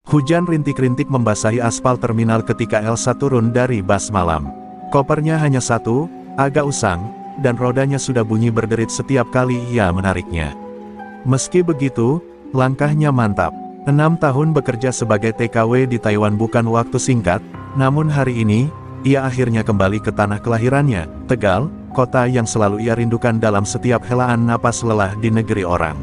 Hujan rintik-rintik membasahi aspal terminal ketika Elsa turun dari bus malam. Kopernya hanya satu, agak usang, dan rodanya sudah bunyi berderit setiap kali ia menariknya. Meski begitu, langkahnya mantap. 6 tahun bekerja sebagai TKW di Taiwan bukan waktu singkat, namun hari ini, ia akhirnya kembali ke tanah kelahirannya, Tegal, kota yang selalu ia rindukan dalam setiap helaan napas lelah di negeri orang.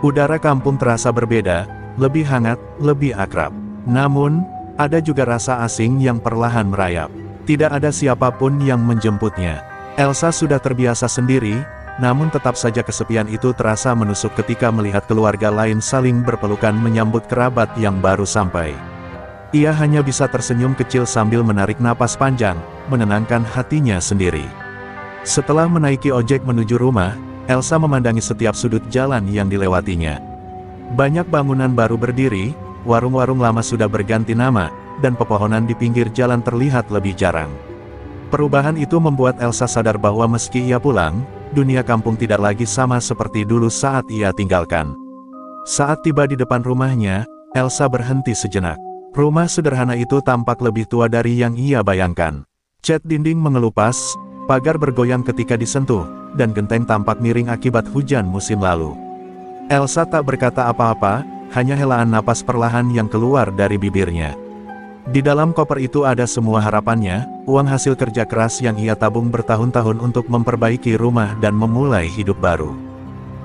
Udara kampung terasa berbeda, lebih hangat, lebih akrab. Namun, ada juga rasa asing yang perlahan merayap. Tidak ada siapapun yang menjemputnya. Elsa sudah terbiasa sendiri, namun tetap saja kesepian itu terasa menusuk ketika melihat keluarga lain saling berpelukan menyambut kerabat yang baru sampai. Ia hanya bisa tersenyum kecil sambil menarik napas panjang, menenangkan hatinya sendiri. Setelah menaiki ojek menuju rumah, Elsa memandangi setiap sudut jalan yang dilewatinya. Banyak bangunan baru berdiri, warung-warung lama sudah berganti nama, dan pepohonan di pinggir jalan terlihat lebih jarang. Perubahan itu membuat Elsa sadar bahwa meski ia pulang, dunia kampung tidak lagi sama seperti dulu saat ia tinggalkan. Saat tiba di depan rumahnya, Elsa berhenti sejenak. Rumah sederhana itu tampak lebih tua dari yang ia bayangkan. Cat dinding mengelupas, pagar bergoyang ketika disentuh, dan genteng tampak miring akibat hujan musim lalu. Elsa tak berkata apa-apa, hanya helaan napas perlahan yang keluar dari bibirnya. Di dalam koper itu ada semua harapannya, uang hasil kerja keras yang ia tabung bertahun-tahun untuk memperbaiki rumah dan memulai hidup baru.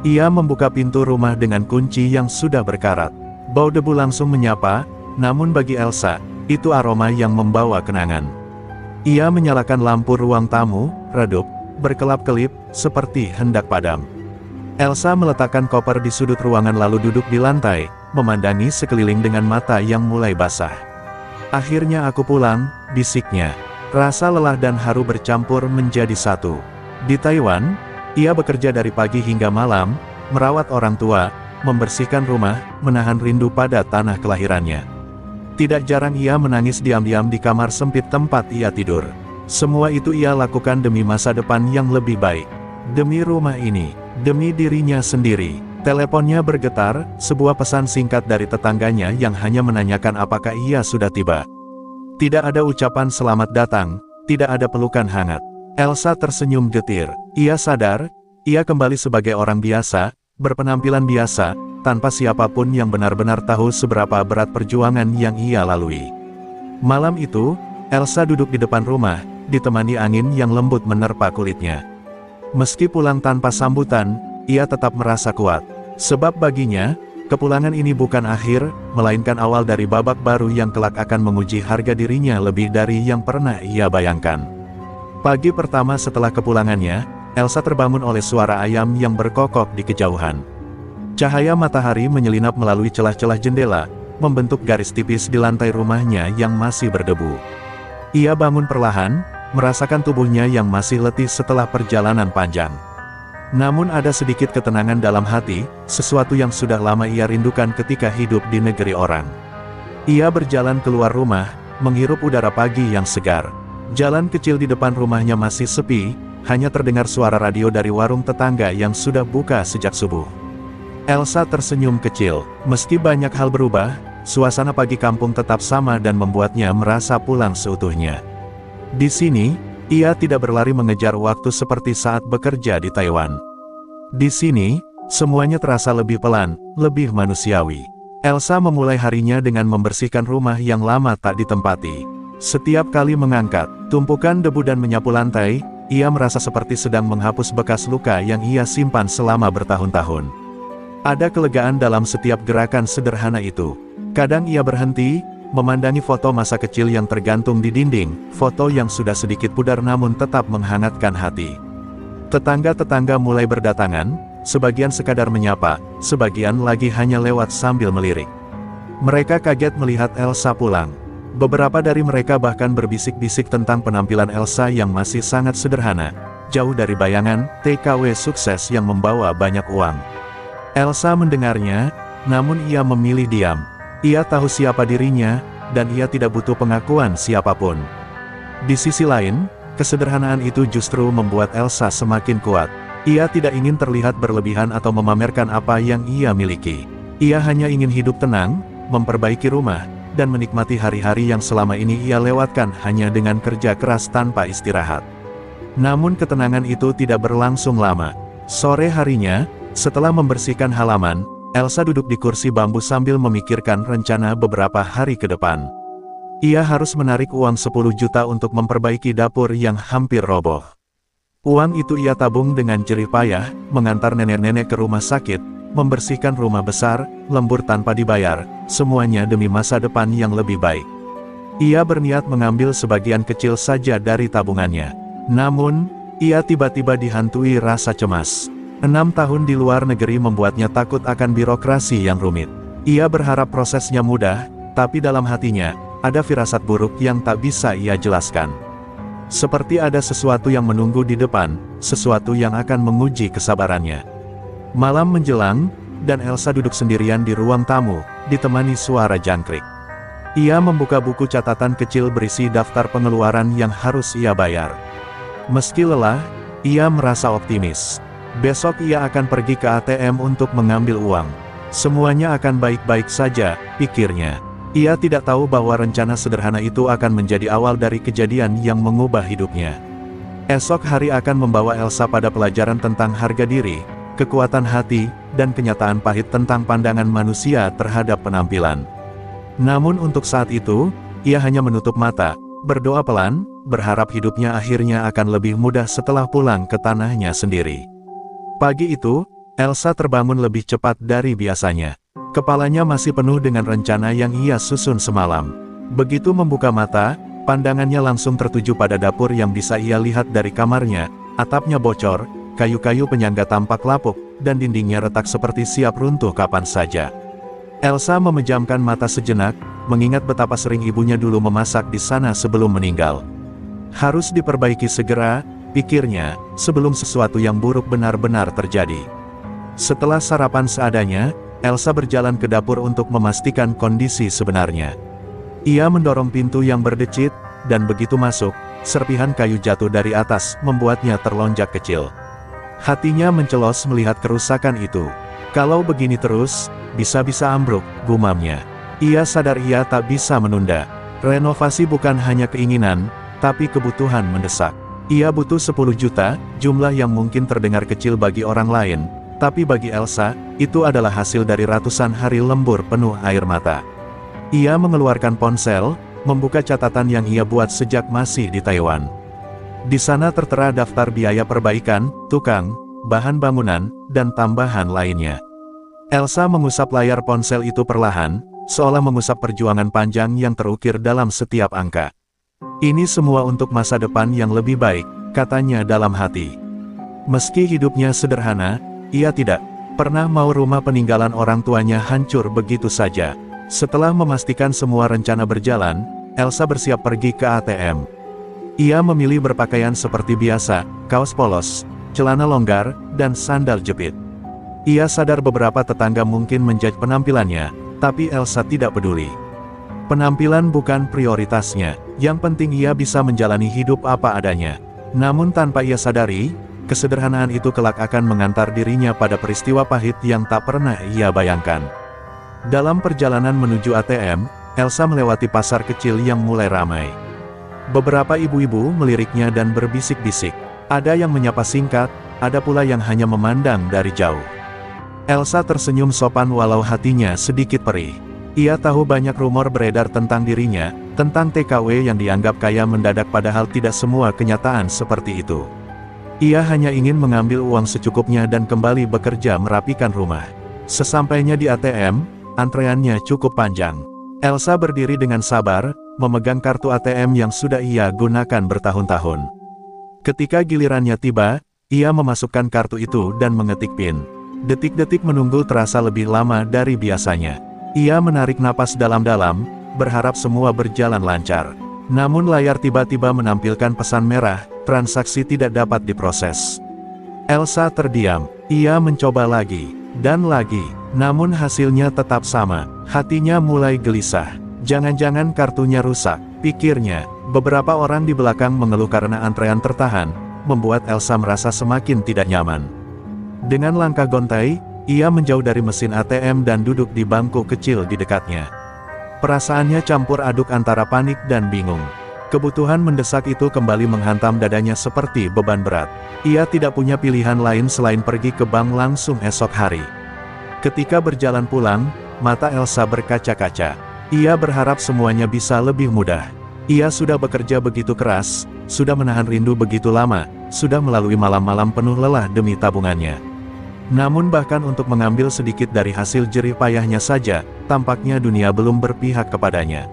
Ia membuka pintu rumah dengan kunci yang sudah berkarat. Bau debu langsung menyapa, namun bagi Elsa, itu aroma yang membawa kenangan. Ia menyalakan lampu ruang tamu, redup, berkelap-kelip, seperti hendak padam. Elsa meletakkan koper di sudut ruangan lalu duduk di lantai, memandangi sekeliling dengan mata yang mulai basah. Akhirnya aku pulang, bisiknya. Rasa lelah dan haru bercampur menjadi satu. Di Taiwan, ia bekerja dari pagi hingga malam, merawat orang tua, membersihkan rumah, menahan rindu pada tanah kelahirannya. Tidak jarang ia menangis diam-diam di kamar sempit tempat ia tidur. Semua itu ia lakukan demi masa depan yang lebih baik. Demi rumah ini, demi dirinya sendiri. Teleponnya bergetar, sebuah pesan singkat dari tetangganya yang hanya menanyakan apakah ia sudah tiba. Tidak ada ucapan selamat datang, tidak ada pelukan hangat. Elsa tersenyum getir. Ia sadar, ia kembali sebagai orang biasa, berpenampilan biasa, tanpa siapapun yang benar-benar tahu seberapa berat perjuangan yang ia lalui. Malam itu, Elsa duduk di depan rumah, ditemani angin yang lembut menerpa kulitnya. Meski pulang tanpa sambutan, ia tetap merasa kuat. Sebab baginya, kepulangan ini bukan akhir, melainkan awal dari babak baru yang kelak akan menguji harga dirinya lebih dari yang pernah ia bayangkan. Pagi pertama setelah kepulangannya, Elsa terbangun oleh suara ayam yang berkokok di kejauhan. Cahaya matahari menyelinap melalui celah-celah jendela, membentuk garis tipis di lantai rumahnya yang masih berdebu. Ia bangun perlahan, merasakan tubuhnya yang masih letih setelah perjalanan panjang. Namun ada sedikit ketenangan dalam hati, sesuatu yang sudah lama ia rindukan ketika hidup di negeri orang. Ia berjalan keluar rumah, menghirup udara pagi yang segar. Jalan kecil di depan rumahnya masih sepi, hanya terdengar suara radio dari warung tetangga yang sudah buka sejak subuh. Elsa tersenyum kecil. Meski banyak hal berubah, suasana pagi kampung tetap sama dan membuatnya merasa pulang seutuhnya. Di sini, ia tidak berlari mengejar waktu seperti saat bekerja di Taiwan. Di sini, semuanya terasa lebih pelan, lebih manusiawi. Elsa memulai harinya dengan membersihkan rumah yang lama tak ditempati. Setiap kali mengangkat tumpukan debu dan menyapu lantai, ia merasa seperti sedang menghapus bekas luka yang ia simpan selama bertahun-tahun. Ada kelegaan dalam setiap gerakan sederhana itu. Kadang ia berhenti, memandangi foto masa kecil yang tergantung di dinding, foto yang sudah sedikit pudar namun tetap menghangatkan hati. Tetangga-tetangga mulai berdatangan, sebagian sekadar menyapa, sebagian lagi hanya lewat sambil melirik. Mereka kaget melihat Elsa pulang. Beberapa dari mereka bahkan berbisik-bisik tentang penampilan Elsa yang masih sangat sederhana, jauh dari bayangan TKW sukses yang membawa banyak uang. Elsa mendengarnya, namun ia memilih diam. Ia tahu siapa dirinya, dan ia tidak butuh pengakuan siapapun. Di sisi lain, kesederhanaan itu justru membuat Elsa semakin kuat. Ia tidak ingin terlihat berlebihan atau memamerkan apa yang ia miliki. Ia hanya ingin hidup tenang, memperbaiki rumah, dan menikmati hari-hari yang selama ini ia lewatkan hanya dengan kerja keras tanpa istirahat. Namun ketenangan itu tidak berlangsung lama. Sore harinya, setelah membersihkan halaman, Elsa duduk di kursi bambu sambil memikirkan rencana beberapa hari ke depan. Ia harus menarik uang 10 juta untuk memperbaiki dapur yang hampir roboh. Uang itu ia tabung dengan jerih payah, mengantar nenek-nenek ke rumah sakit, membersihkan rumah besar, lembur tanpa dibayar, semuanya demi masa depan yang lebih baik. Ia berniat mengambil sebagian kecil saja dari tabungannya. Namun, ia tiba-tiba dihantui rasa cemas. 6 tahun di luar negeri membuatnya takut akan birokrasi yang rumit. Ia berharap prosesnya mudah, tapi dalam hatinya, ada firasat buruk yang tak bisa ia jelaskan. Seperti ada sesuatu yang menunggu di depan, sesuatu yang akan menguji kesabarannya. Malam menjelang, dan Elsa duduk sendirian di ruang tamu, ditemani suara jangkrik. Ia membuka buku catatan kecil berisi daftar pengeluaran yang harus ia bayar. Meski lelah, ia merasa optimis. Besok ia akan pergi ke ATM untuk mengambil uang. Semuanya akan baik-baik saja, pikirnya. Ia tidak tahu bahwa rencana sederhana itu akan menjadi awal dari kejadian yang mengubah hidupnya. Esok hari akan membawa Elsa pada pelajaran tentang harga diri, kekuatan hati, dan kenyataan pahit tentang pandangan manusia terhadap penampilan. Namun untuk saat itu, ia hanya menutup mata, berdoa pelan, berharap hidupnya akhirnya akan lebih mudah setelah pulang ke tanahnya sendiri. Pagi itu, Elsa terbangun lebih cepat dari biasanya. Kepalanya masih penuh dengan rencana yang ia susun semalam. Begitu membuka mata, pandangannya langsung tertuju pada dapur yang bisa ia lihat dari kamarnya. Atapnya bocor, kayu-kayu penyangga tampak lapuk, dan dindingnya retak seperti siap runtuh kapan saja. Elsa memejamkan mata sejenak, mengingat betapa sering ibunya dulu memasak di sana sebelum meninggal. Harus diperbaiki segera, pikirnya, sebelum sesuatu yang buruk benar-benar terjadi. Setelah sarapan seadanya, Elsa berjalan ke dapur untuk memastikan kondisi sebenarnya. Ia mendorong pintu yang berdecit, dan begitu masuk, serpihan kayu jatuh dari atas, membuatnya terlonjak kecil. Hatinya mencelos melihat kerusakan itu. Kalau begini terus, bisa-bisa ambruk, gumamnya. Ia sadar ia tak bisa menunda. Renovasi bukan hanya keinginan, tapi kebutuhan mendesak. Ia butuh 10 juta, jumlah yang mungkin terdengar kecil bagi orang lain, tapi bagi Elsa, itu adalah hasil dari ratusan hari lembur penuh air mata. Ia mengeluarkan ponsel, membuka catatan yang ia buat sejak masih di Taiwan. Di sana tertera daftar biaya perbaikan, tukang, bahan bangunan, dan tambahan lainnya. Elsa mengusap layar ponsel itu perlahan, seolah mengusap perjuangan panjang yang terukir dalam setiap angka. Ini semua untuk masa depan yang lebih baik, katanya dalam hati. Meski hidupnya sederhana, ia tidak pernah mau rumah peninggalan orang tuanya hancur begitu saja. Setelah memastikan semua rencana berjalan, Elsa bersiap pergi ke ATM. Ia memilih berpakaian seperti biasa, kaos polos, celana longgar, dan sandal jepit. Ia sadar beberapa tetangga mungkin menjudge penampilannya, tapi Elsa tidak peduli. Penampilan bukan prioritasnya, yang penting ia bisa menjalani hidup apa adanya. Namun tanpa ia sadari, kesederhanaan itu kelak akan mengantar dirinya pada peristiwa pahit yang tak pernah ia bayangkan. Dalam perjalanan menuju ATM, Elsa melewati pasar kecil yang mulai ramai. Beberapa ibu-ibu meliriknya dan berbisik-bisik. Ada yang menyapa singkat, ada pula yang hanya memandang dari jauh. Elsa tersenyum sopan walau hatinya sedikit perih. Ia tahu banyak rumor beredar tentang dirinya, tentang TKW yang dianggap kaya mendadak padahal tidak semua kenyataan seperti itu. Ia hanya ingin mengambil uang secukupnya dan kembali bekerja merapikan rumah. Sesampainya di ATM, antreannya cukup panjang. Elsa berdiri dengan sabar, memegang kartu ATM yang sudah ia gunakan bertahun-tahun. Ketika gilirannya tiba, ia memasukkan kartu itu dan mengetik PIN. Detik-detik menunggu terasa lebih lama dari biasanya. Ia menarik napas dalam-dalam, berharap semua berjalan lancar. Namun layar tiba-tiba menampilkan pesan merah, transaksi tidak dapat diproses. Elsa terdiam. Ia mencoba lagi, dan lagi, namun hasilnya tetap sama. Hatinya mulai gelisah. Jangan-jangan kartunya rusak, pikirnya. Beberapa orang di belakang mengeluh karena antrean tertahan, membuat Elsa merasa semakin tidak nyaman. Dengan langkah gontai, Ia menjauh dari mesin ATM dan duduk di bangku kecil di dekatnya. Perasaannya campur aduk antara panik dan bingung. Kebutuhan mendesak itu kembali menghantam dadanya seperti beban berat. Ia tidak punya pilihan lain selain pergi ke bank langsung esok hari. Ketika berjalan pulang, mata Elsa berkaca-kaca. Ia berharap semuanya bisa lebih mudah. Ia sudah bekerja begitu keras, sudah menahan rindu begitu lama, sudah melalui malam-malam penuh lelah demi tabungannya. Namun bahkan untuk mengambil sedikit dari hasil jerih payahnya saja, tampaknya dunia belum berpihak kepadanya.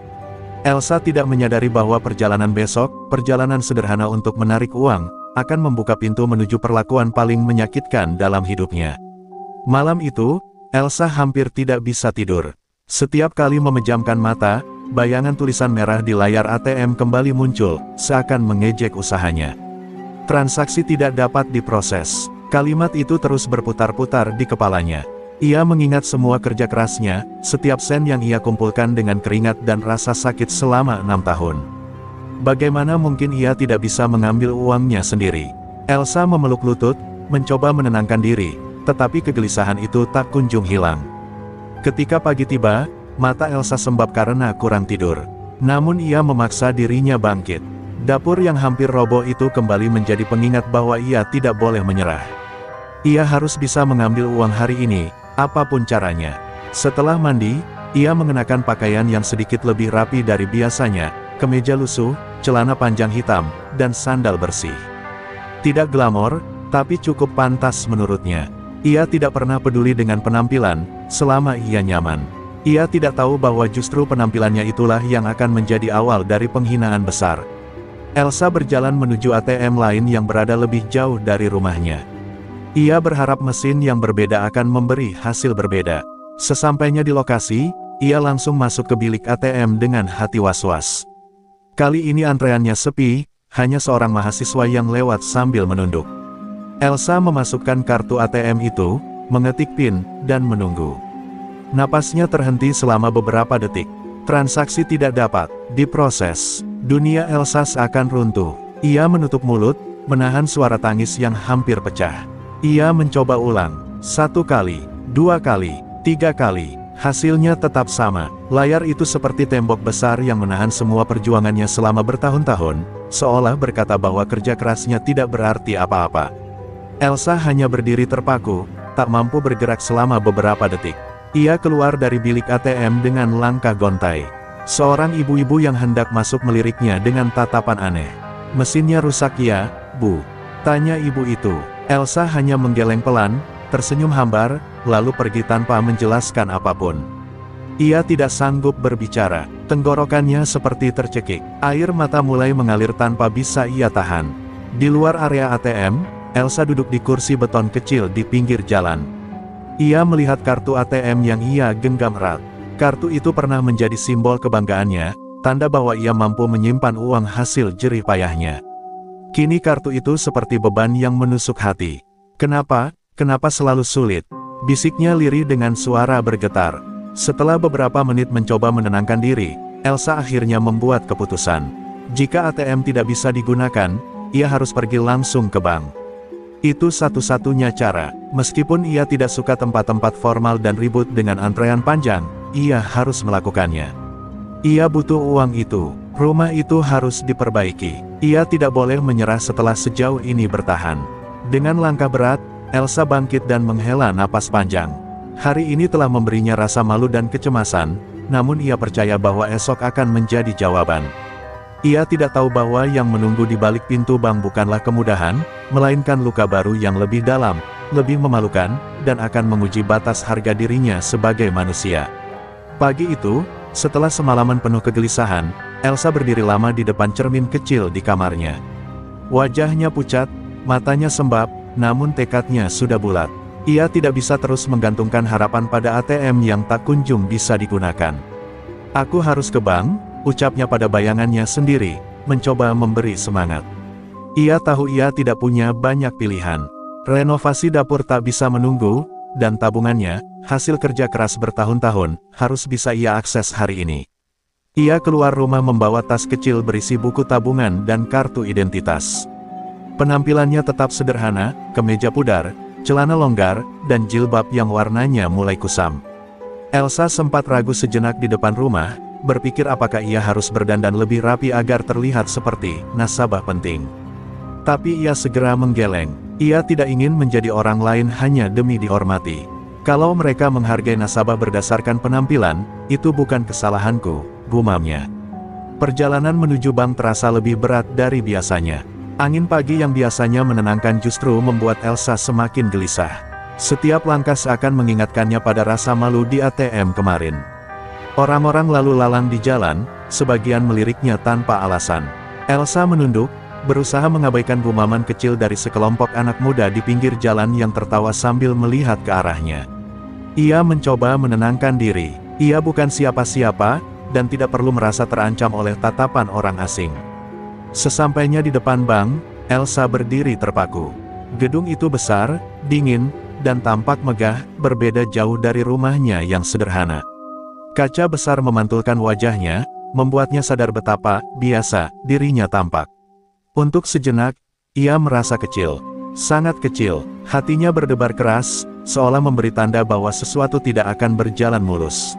Elsa tidak menyadari bahwa perjalanan besok, perjalanan sederhana untuk menarik uang, akan membuka pintu menuju perlakuan paling menyakitkan dalam hidupnya. Malam itu, Elsa hampir tidak bisa tidur. Setiap kali memejamkan mata, bayangan tulisan merah di layar ATM kembali muncul, seakan mengejek usahanya. Transaksi tidak dapat diproses. Kalimat itu terus berputar-putar di kepalanya. Ia mengingat semua kerja kerasnya, setiap sen yang ia kumpulkan dengan keringat dan rasa sakit selama 6 tahun. Bagaimana mungkin ia tidak bisa mengambil uangnya sendiri? Elsa memeluk lutut, mencoba menenangkan diri, tetapi kegelisahan itu tak kunjung hilang. Ketika pagi tiba, mata Elsa sembab karena kurang tidur. Namun ia memaksa dirinya bangkit. Dapur yang hampir roboh itu kembali menjadi pengingat bahwa ia tidak boleh menyerah. Ia harus bisa mengambil uang hari ini, apapun caranya. Setelah mandi, ia mengenakan pakaian yang sedikit lebih rapi dari biasanya, kemeja lusuh, celana panjang hitam, dan sandal bersih. Tidak glamor, tapi cukup pantas menurutnya. Ia tidak pernah peduli dengan penampilan, selama ia nyaman. Ia tidak tahu bahwa justru penampilannya itulah yang akan menjadi awal dari penghinaan besar. Elsa berjalan menuju ATM lain yang berada lebih jauh dari rumahnya. Ia berharap mesin yang berbeda akan memberi hasil berbeda. Sesampainya di lokasi, ia langsung masuk ke bilik ATM dengan hati was-was. Kali ini antreannya sepi, hanya seorang mahasiswa yang lewat sambil menunduk. Elsa memasukkan kartu ATM itu, mengetik PIN, dan menunggu. Napasnya terhenti selama beberapa detik. Transaksi tidak dapat diproses. Dunia Elsa seakan runtuh. Ia menutup mulut, menahan suara tangis yang hampir pecah. Ia mencoba ulang, 1 kali, 2 kali, 3 kali, hasilnya tetap sama. Layar itu seperti tembok besar yang menahan semua perjuangannya selama bertahun-tahun, seolah berkata bahwa kerja kerasnya tidak berarti apa-apa. Elsa hanya berdiri terpaku, tak mampu bergerak selama beberapa detik. Ia keluar dari bilik ATM dengan langkah gontai. Seorang ibu-ibu yang hendak masuk meliriknya dengan tatapan aneh. "Mesinnya rusak ya, Bu?" tanya ibu itu. Elsa hanya menggeleng pelan, tersenyum hambar, lalu pergi tanpa menjelaskan apapun. Ia tidak sanggup berbicara, tenggorokannya seperti tercekik. Air mata mulai mengalir tanpa bisa ia tahan. Di luar area ATM, Elsa duduk di kursi beton kecil di pinggir jalan. Ia melihat kartu ATM yang ia genggam erat. Kartu itu pernah menjadi simbol kebanggaannya, tanda bahwa ia mampu menyimpan uang hasil jerih payahnya. Kini kartu itu seperti beban yang menusuk hati. "Kenapa selalu sulit?" bisiknya lirih dengan suara bergetar. Setelah beberapa menit mencoba menenangkan diri, Elsa akhirnya membuat keputusan. Jika ATM tidak bisa digunakan, ia harus pergi langsung ke bank. Itu satu-satunya cara. Meskipun ia tidak suka tempat-tempat formal dan ribut dengan antrean panjang, ia harus melakukannya. Ia butuh uang itu. Rumah itu harus diperbaiki. Ia tidak boleh menyerah setelah sejauh ini bertahan. Dengan langkah berat, Elsa bangkit dan menghela napas panjang. Hari ini telah memberinya rasa malu dan kecemasan, namun ia percaya bahwa esok akan menjadi jawaban. Ia tidak tahu bahwa yang menunggu di balik pintu bank bukanlah kemudahan, melainkan luka baru yang lebih dalam, lebih memalukan, dan akan menguji batas harga dirinya sebagai manusia. Pagi itu, setelah semalaman penuh kegelisahan, Elsa berdiri lama di depan cermin kecil di kamarnya. Wajahnya pucat, matanya sembab, namun tekadnya sudah bulat. Ia tidak bisa terus menggantungkan harapan pada ATM yang tak kunjung bisa digunakan. "Aku harus ke bank," ucapnya pada bayangannya sendiri, mencoba memberi semangat. Ia tahu ia tidak punya banyak pilihan. Renovasi dapur tak bisa menunggu, dan tabungannya, hasil kerja keras bertahun-tahun, harus bisa ia akses hari ini. Ia keluar rumah membawa tas kecil berisi buku tabungan dan kartu identitas. Penampilannya tetap sederhana, kemeja pudar, celana longgar, dan jilbab yang warnanya mulai kusam. Elsa sempat ragu sejenak di depan rumah, berpikir apakah ia harus berdandan lebih rapi agar terlihat seperti nasabah penting. Tapi ia segera menggeleng. Ia tidak ingin menjadi orang lain hanya demi dihormati. Kalau mereka menghargai nasabah berdasarkan penampilan, itu bukan kesalahanku, gumamnya. Perjalanan menuju bank terasa lebih berat dari biasanya. Angin pagi yang biasanya menenangkan justru membuat Elsa semakin gelisah. Setiap langkah seakan mengingatkannya pada rasa malu di ATM kemarin. Orang-orang lalu lalang di jalan, sebagian meliriknya tanpa alasan. Elsa menunduk, berusaha mengabaikan gumaman kecil dari sekelompok anak muda di pinggir jalan yang tertawa sambil melihat ke arahnya. Ia mencoba menenangkan diri. Ia bukan siapa-siapa, dan tidak perlu merasa terancam oleh tatapan orang asing. Sesampainya di depan bank, Elsa berdiri terpaku. Gedung itu besar, dingin, dan tampak megah, berbeda jauh dari rumahnya yang sederhana. Kaca besar memantulkan wajahnya, membuatnya sadar betapa biasa dirinya tampak. Untuk sejenak, ia merasa kecil. Sangat kecil. Hatinya berdebar keras, seolah memberi tanda bahwa sesuatu tidak akan berjalan mulus.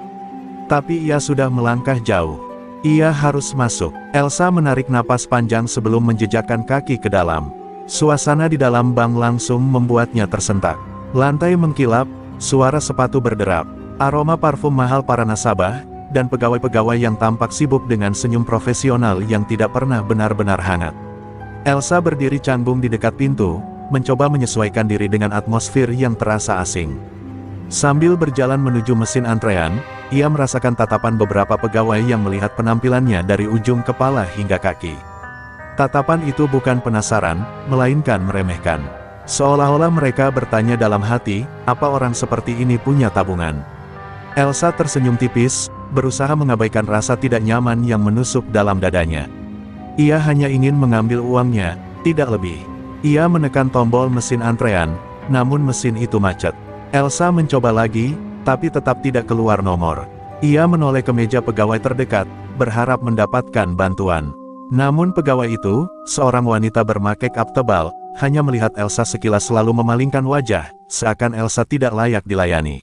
Tapi ia sudah melangkah jauh. Ia harus masuk. Elsa menarik napas panjang sebelum menjejakkan kaki ke dalam. Suasana di dalam bank langsung membuatnya tersentak. Lantai mengkilap, suara sepatu berderap, aroma parfum mahal para nasabah, dan pegawai-pegawai yang tampak sibuk dengan senyum profesional yang tidak pernah benar-benar hangat. Elsa berdiri canggung di dekat pintu, mencoba menyesuaikan diri dengan atmosfer yang terasa asing. Sambil berjalan menuju mesin antrean, ia merasakan tatapan beberapa pegawai yang melihat penampilannya dari ujung kepala hingga kaki. Tatapan itu bukan penasaran, melainkan meremehkan. Seolah-olah mereka bertanya dalam hati, apa orang seperti ini punya tabungan? Elsa tersenyum tipis, berusaha mengabaikan rasa tidak nyaman yang menusuk dalam dadanya. Ia hanya ingin mengambil uangnya, tidak lebih. Ia menekan tombol mesin antrean, namun mesin itu macet. Elsa mencoba lagi, tapi tetap tidak keluar nomor. Ia menoleh ke meja pegawai terdekat, berharap mendapatkan bantuan. Namun pegawai itu, seorang wanita bermake up tebal, hanya melihat Elsa sekilas lalu memalingkan wajah, seakan Elsa tidak layak dilayani.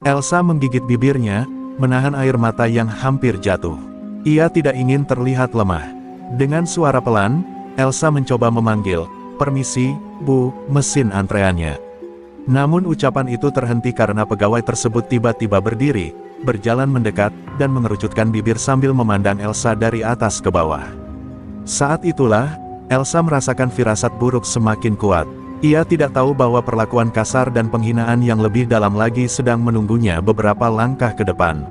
Elsa menggigit bibirnya, menahan air mata yang hampir jatuh. Ia tidak ingin terlihat lemah. Dengan suara pelan, Elsa mencoba memanggil, "Permisi, Bu," mesin antreannya. Namun ucapan itu terhenti karena pegawai tersebut tiba-tiba berdiri, berjalan mendekat, dan mengerucutkan bibir sambil memandang Elsa dari atas ke bawah. Saat itulah, Elsa merasakan firasat buruk semakin kuat. Ia tidak tahu bahwa perlakuan kasar dan penghinaan yang lebih dalam lagi sedang menunggunya beberapa langkah ke depan.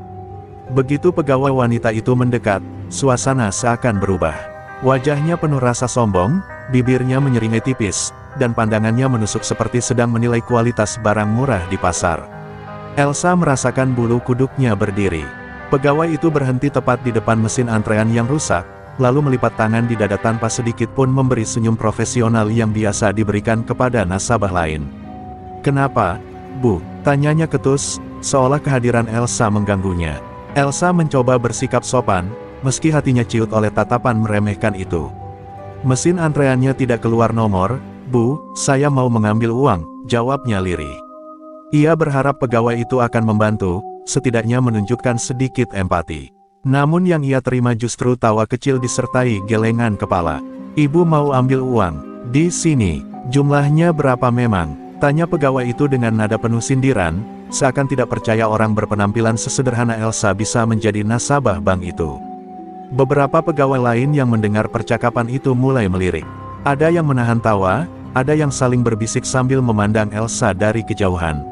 Begitu pegawai wanita itu mendekat, suasana seakan berubah. Wajahnya penuh rasa sombong, bibirnya menyeringai tipis, dan pandangannya menusuk seperti sedang menilai kualitas barang murah di pasar. Elsa merasakan bulu kuduknya berdiri. Pegawai itu berhenti tepat di depan mesin antrean yang rusak, lalu melipat tangan di dada tanpa sedikit pun memberi senyum profesional yang biasa diberikan kepada nasabah lain. "Kenapa, Bu?" tanyanya ketus, seolah kehadiran Elsa mengganggunya. Elsa mencoba bersikap sopan, meski hatinya ciut oleh tatapan meremehkan itu. "Mesin antreannya tidak keluar nomor, Bu, saya mau mengambil uang," jawabnya lirih. Ia berharap pegawai itu akan membantu, setidaknya menunjukkan sedikit empati. Namun yang ia terima justru tawa kecil disertai gelengan kepala. "Ibu mau ambil uang di sini, jumlahnya berapa memang?" tanya pegawai itu dengan nada penuh sindiran, seakan tidak percaya orang berpenampilan sesederhana Elsa bisa menjadi nasabah bank itu. Beberapa pegawai lain yang mendengar percakapan itu mulai melirik. Ada yang menahan tawa, ada yang saling berbisik sambil memandang Elsa dari kejauhan.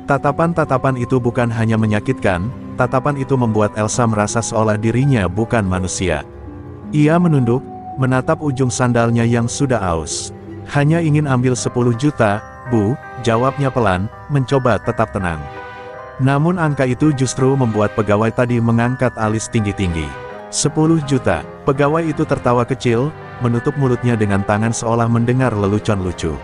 Tatapan-tatapan itu bukan hanya menyakitkan, tatapan itu membuat Elsa merasa seolah dirinya bukan manusia. Ia menunduk, menatap ujung sandalnya yang sudah aus. "Hanya ingin ambil 10 juta, Bu," jawabnya pelan, mencoba tetap tenang. Namun angka itu justru membuat pegawai tadi mengangkat alis tinggi-tinggi. 10 juta, pegawai itu tertawa kecil, menutup mulutnya dengan tangan seolah mendengar lelucon lucu.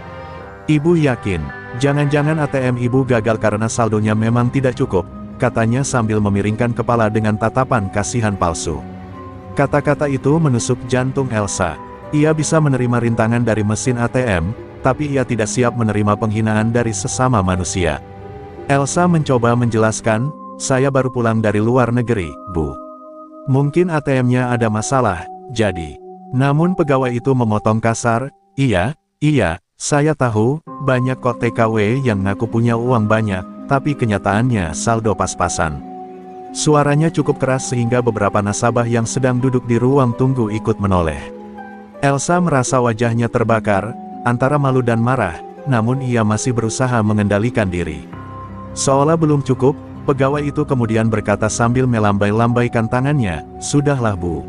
"Ibu yakin, jangan-jangan ATM ibu gagal karena saldonya memang tidak cukup," katanya sambil memiringkan kepala dengan tatapan kasihan palsu. Kata-kata itu menusuk jantung Elsa. Ia bisa menerima rintangan dari mesin ATM, tapi ia tidak siap menerima penghinaan dari sesama manusia. Elsa mencoba menjelaskan, "Saya baru pulang dari luar negeri, Bu. Mungkin ATM-nya ada masalah, jadi." Namun pegawai itu memotong kasar, Iya, saya tahu, banyak kok TKW yang ngaku punya uang banyak, tapi kenyataannya saldo pas-pasan." Suaranya cukup keras sehingga beberapa nasabah yang sedang duduk di ruang tunggu ikut menoleh. Elsa merasa wajahnya terbakar, antara malu dan marah, namun ia masih berusaha mengendalikan diri. Seolah belum cukup, pegawai itu kemudian berkata sambil melambai-lambaikan tangannya, "Sudahlah Bu.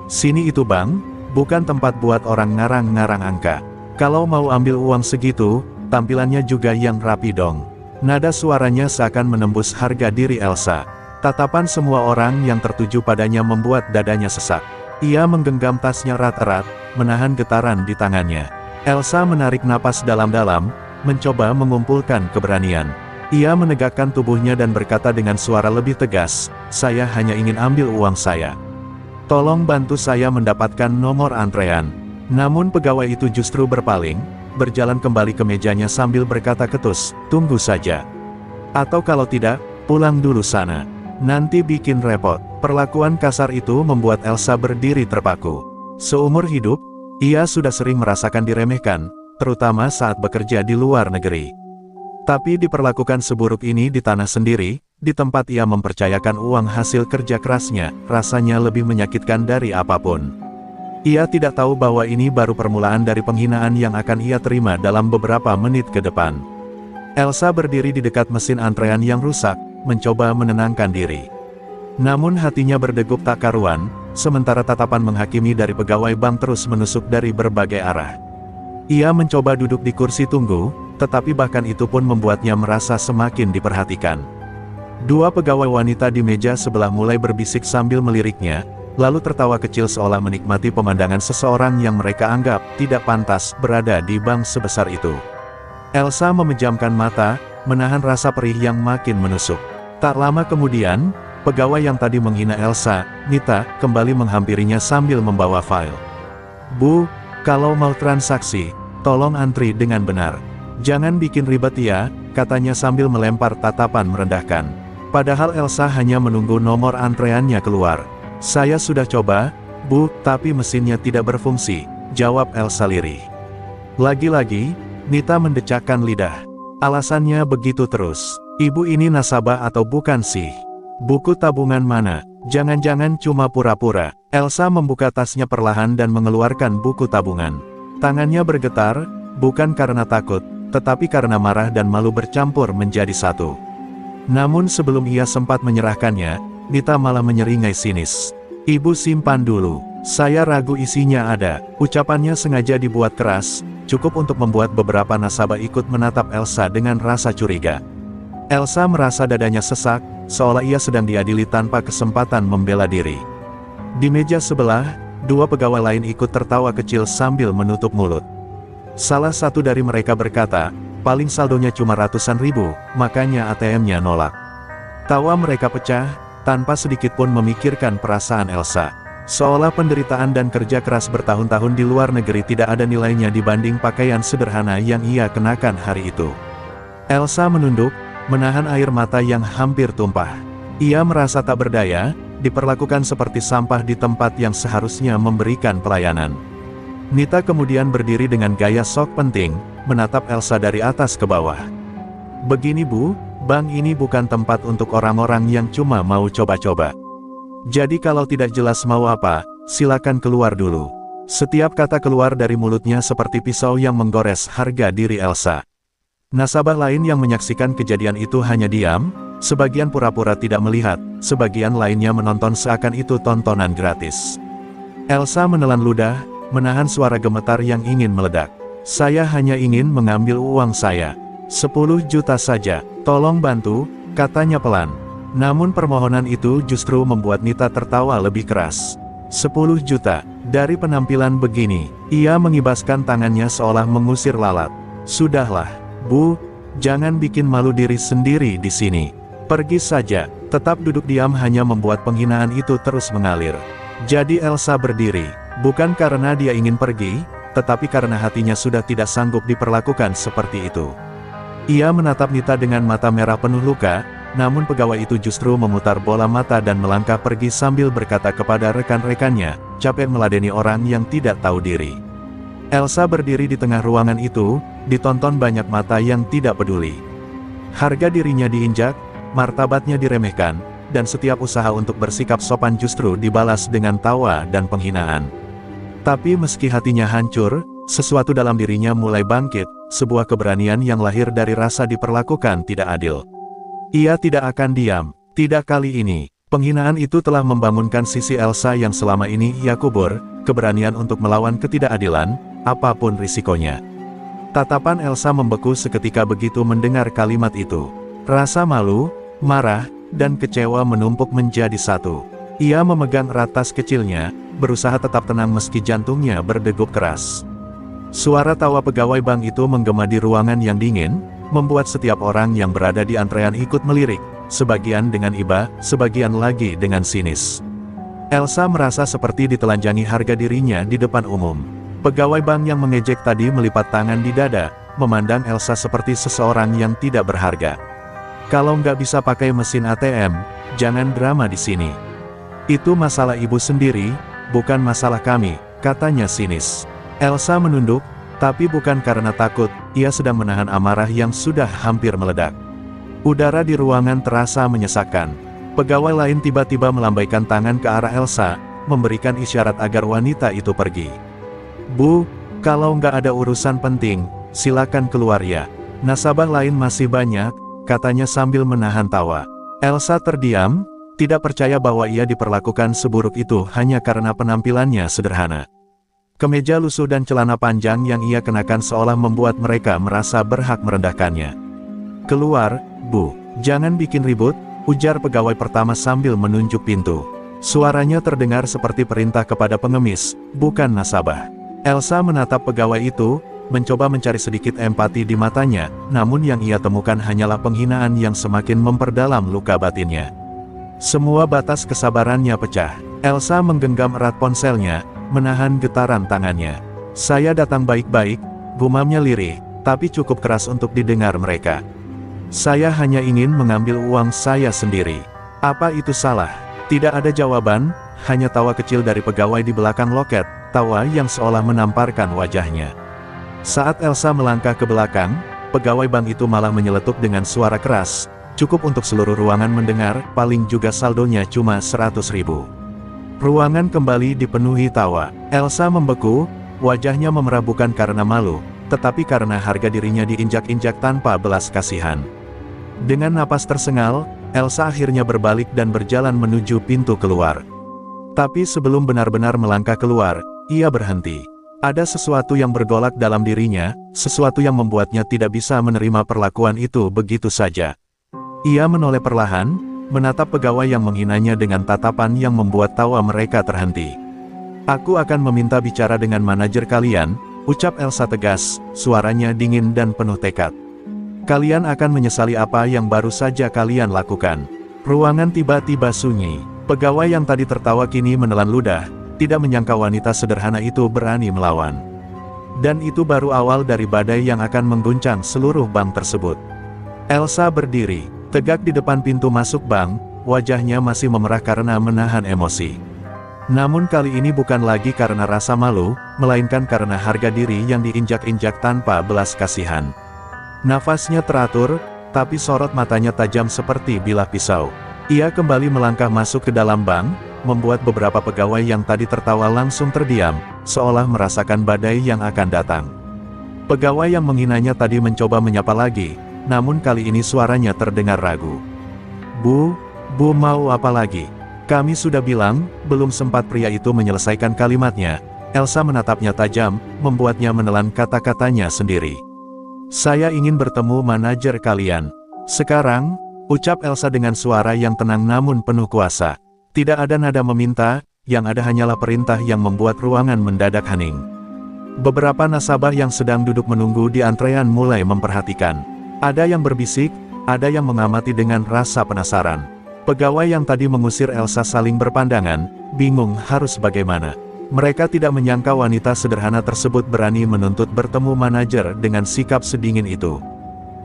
Sini itu Bang, bukan tempat buat orang ngarang-ngarang angka. Kalau mau ambil uang segitu, tampilannya juga yang rapi dong." Nada suaranya seakan menembus harga diri Elsa. Tatapan semua orang yang tertuju padanya membuat dadanya sesak. Ia menggenggam tasnya erat-erat, menahan getaran di tangannya. Elsa menarik napas dalam-dalam, mencoba mengumpulkan keberanian. Ia menegakkan tubuhnya dan berkata dengan suara lebih tegas, "Saya hanya ingin ambil uang saya. Tolong bantu saya mendapatkan nomor antrean." Namun pegawai itu justru berpaling, berjalan kembali ke mejanya sambil berkata ketus, "Tunggu saja. Atau kalau tidak, pulang dulu sana. Nanti bikin repot." Perlakuan kasar itu membuat Elsa berdiri terpaku. Seumur hidup, ia sudah sering merasakan diremehkan, terutama saat bekerja di luar negeri. Tapi diperlakukan seburuk ini di tanah sendiri, di tempat ia mempercayakan uang hasil kerja kerasnya, rasanya lebih menyakitkan dari apapun. Ia tidak tahu bahwa ini baru permulaan dari penghinaan yang akan ia terima dalam beberapa menit ke depan. Elsa berdiri di dekat mesin antrean yang rusak, mencoba menenangkan diri. Namun hatinya berdegup tak karuan, sementara tatapan menghakimi dari pegawai bank terus menusuk dari berbagai arah. Ia mencoba duduk di kursi tunggu, tetapi bahkan itu pun membuatnya merasa semakin diperhatikan. Dua pegawai wanita di meja sebelah mulai berbisik sambil meliriknya, lalu tertawa kecil seolah menikmati pemandangan seseorang yang mereka anggap tidak pantas berada di bank sebesar itu. Elsa memejamkan mata, menahan rasa perih yang makin menusuk. Tak lama kemudian, pegawai yang tadi menghina Elsa, Nita, kembali menghampirinya sambil membawa file. "Bu, kalau mau transaksi, tolong antri dengan benar. Jangan bikin ribet ya," katanya sambil melempar tatapan merendahkan. Padahal Elsa hanya menunggu nomor antreannya keluar. "Saya sudah coba, Bu, tapi mesinnya tidak berfungsi," jawab Elsa lirih. Lagi-lagi, Nita mendecakkan lidah. Alasannya begitu terus. "Ibu ini nasabah atau bukan sih? Buku tabungan mana? Jangan-jangan cuma pura-pura." Elsa membuka tasnya perlahan dan mengeluarkan buku tabungan. Tangannya bergetar, bukan karena takut, tetapi karena marah dan malu bercampur menjadi satu. Namun sebelum ia sempat menyerahkannya, Nita malah menyeringai sinis. "Ibu simpan dulu. Saya ragu isinya ada." Ucapannya sengaja dibuat keras, cukup untuk membuat beberapa nasabah ikut menatap Elsa dengan rasa curiga. Elsa merasa dadanya sesak, seolah ia sedang diadili tanpa kesempatan membela diri. Di meja sebelah, dua pegawai lain ikut tertawa kecil sambil menutup mulut. Salah satu dari mereka berkata, "Paling saldonya cuma ratusan ribu, makanya ATM-nya nolak." Tawa mereka pecah, tanpa sedikit pun memikirkan perasaan Elsa. Seolah penderitaan dan kerja keras bertahun-tahun di luar negeri tidak ada nilainya dibanding pakaian sederhana yang ia kenakan hari itu. Elsa menunduk, menahan air mata yang hampir tumpah. Ia merasa tak berdaya, diperlakukan seperti sampah di tempat yang seharusnya memberikan pelayanan. Nita kemudian berdiri dengan gaya sok penting, menatap Elsa dari atas ke bawah. "Begini Bu, bank ini bukan tempat untuk orang-orang yang cuma mau coba-coba. Jadi kalau tidak jelas mau apa, silakan keluar dulu." Setiap kata keluar dari mulutnya seperti pisau yang menggores harga diri Elsa. Nasabah lain yang menyaksikan kejadian itu hanya diam, sebagian pura-pura tidak melihat, sebagian lainnya menonton seakan itu tontonan gratis. Elsa menelan ludah, menahan suara gemetar yang ingin meledak. "Saya hanya ingin mengambil uang saya. 10 juta saja, tolong bantu," katanya pelan. Namun permohonan itu justru membuat Nita tertawa lebih keras. 10 juta, dari penampilan begini, ia mengibaskan tangannya seolah mengusir lalat. "Sudahlah, Bu, jangan bikin malu diri sendiri di sini. Pergi saja." Tetap duduk diam hanya membuat penghinaan itu terus mengalir. Jadi Elsa berdiri, bukan karena dia ingin pergi, tetapi karena hatinya sudah tidak sanggup diperlakukan seperti itu. Ia menatap Nita dengan mata merah penuh luka, namun pegawai itu justru memutar bola mata dan melangkah pergi sambil berkata kepada rekan-rekannya, capek meladeni orang yang tidak tahu diri. Elsa berdiri di tengah ruangan itu, ditonton banyak mata yang tidak peduli. Harga dirinya diinjak, martabatnya diremehkan, dan setiap usaha untuk bersikap sopan justru dibalas dengan tawa dan penghinaan. Tapi meski hatinya hancur, sesuatu dalam dirinya mulai bangkit, sebuah keberanian yang lahir dari rasa diperlakukan tidak adil. Ia tidak akan diam, tidak kali ini. Penghinaan itu telah membangunkan sisi Elsa yang selama ini ia kubur, keberanian untuk melawan ketidakadilan, apapun risikonya. Tatapan Elsa membeku seketika begitu mendengar kalimat itu. Rasa malu, marah, dan kecewa menumpuk menjadi satu. Ia memegang erat tas kecilnya, berusaha tetap tenang meski jantungnya berdegup keras. Suara tawa pegawai bank itu menggema di ruangan yang dingin, membuat setiap orang yang berada di antrean ikut melirik, sebagian dengan iba, sebagian lagi dengan sinis. Elsa merasa seperti ditelanjangi harga dirinya di depan umum. Pegawai bank yang mengejek tadi melipat tangan di dada, memandang Elsa seperti seseorang yang tidak berharga. Kalau nggak bisa pakai mesin ATM, jangan drama di sini. Itu masalah ibu sendiri, bukan masalah kami, katanya sinis. Elsa menunduk, tapi bukan karena takut, ia sedang menahan amarah yang sudah hampir meledak. Udara di ruangan terasa menyesakkan. Pegawai lain tiba-tiba melambaikan tangan ke arah Elsa, memberikan isyarat agar wanita itu pergi. Bu, kalau nggak ada urusan penting, silakan keluar ya. Nasabah lain masih banyak, katanya sambil menahan tawa. Elsa terdiam, tidak percaya bahwa ia diperlakukan seburuk itu hanya karena penampilannya sederhana. Kemeja lusuh dan celana panjang yang ia kenakan seolah membuat mereka merasa berhak merendahkannya. Keluar, Bu, jangan bikin ribut, ujar pegawai pertama sambil menunjuk pintu. Suaranya terdengar seperti perintah kepada pengemis, bukan nasabah. Elsa menatap pegawai itu, mencoba mencari sedikit empati di matanya, namun yang ia temukan hanyalah penghinaan yang semakin memperdalam luka batinnya. Semua batas kesabarannya pecah. Elsa menggenggam erat ponselnya, menahan getaran tangannya. Saya datang baik-baik, gumamnya lirih, tapi cukup keras untuk didengar mereka. Saya hanya ingin mengambil uang saya sendiri. Apa itu salah? Tidak ada jawaban, hanya tawa kecil dari pegawai di belakang loket, tawa yang seolah menamparkan wajahnya. Saat Elsa melangkah ke belakang, pegawai bank itu malah menyeletuk dengan suara keras, cukup untuk seluruh ruangan mendengar, paling juga saldonya cuma 100.000. Ruangan kembali dipenuhi tawa. Elsa membeku, wajahnya memerah bukan karena malu, tetapi karena harga dirinya diinjak-injak tanpa belas kasihan. Dengan napas tersengal, Elsa akhirnya berbalik dan berjalan menuju pintu keluar. Tapi sebelum benar-benar melangkah keluar, ia berhenti. Ada sesuatu yang bergolak dalam dirinya, sesuatu yang membuatnya tidak bisa menerima perlakuan itu begitu saja. Ia menoleh perlahan, menatap pegawai yang menghinanya dengan tatapan yang membuat tawa mereka terhenti. Aku akan meminta bicara dengan manajer kalian, ucap Elsa tegas, suaranya dingin dan penuh tekad. Kalian akan menyesali apa yang baru saja kalian lakukan. Ruangan tiba-tiba sunyi. Pegawai yang tadi tertawa kini menelan ludah, tidak menyangka wanita sederhana itu berani melawan. Dan itu baru awal dari badai yang akan mengguncang seluruh bank tersebut. Elsa berdiri, tegak di depan pintu masuk bank, wajahnya masih memerah karena menahan emosi. Namun kali ini bukan lagi karena rasa malu, melainkan karena harga diri yang diinjak-injak tanpa belas kasihan. Nafasnya teratur, tapi sorot matanya tajam seperti bilah pisau. Ia kembali melangkah masuk ke dalam bank, membuat beberapa pegawai yang tadi tertawa langsung terdiam, seolah merasakan badai yang akan datang. Pegawai yang menghinanya tadi mencoba menyapa lagi, namun kali ini suaranya terdengar ragu. Bu mau apa lagi? Kami sudah bilang, belum sempat pria itu menyelesaikan kalimatnya. Elsa menatapnya tajam, membuatnya menelan kata-katanya sendiri. Saya ingin bertemu manajer kalian. Sekarang, ucap Elsa dengan suara yang tenang namun penuh kuasa. Tidak ada nada meminta, yang ada hanyalah perintah yang membuat ruangan mendadak hening. Beberapa nasabah yang sedang duduk menunggu di antrean mulai memperhatikan. Ada yang berbisik, ada yang mengamati dengan rasa penasaran. Pegawai yang tadi mengusir Elsa saling berpandangan, bingung harus bagaimana. Mereka tidak menyangka wanita sederhana tersebut berani menuntut bertemu manajer dengan sikap sedingin itu.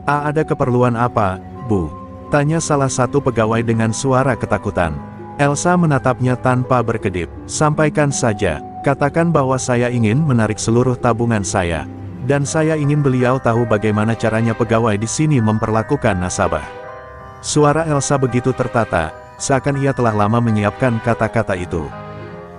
Ada keperluan apa, Bu?" tanya salah satu pegawai dengan suara ketakutan. Elsa menatapnya tanpa berkedip. "Sampaikan saja, katakan bahwa saya ingin menarik seluruh tabungan saya. Dan saya ingin beliau tahu bagaimana caranya pegawai di sini memperlakukan nasabah." Suara Elsa begitu tertata, seakan ia telah lama menyiapkan kata-kata itu.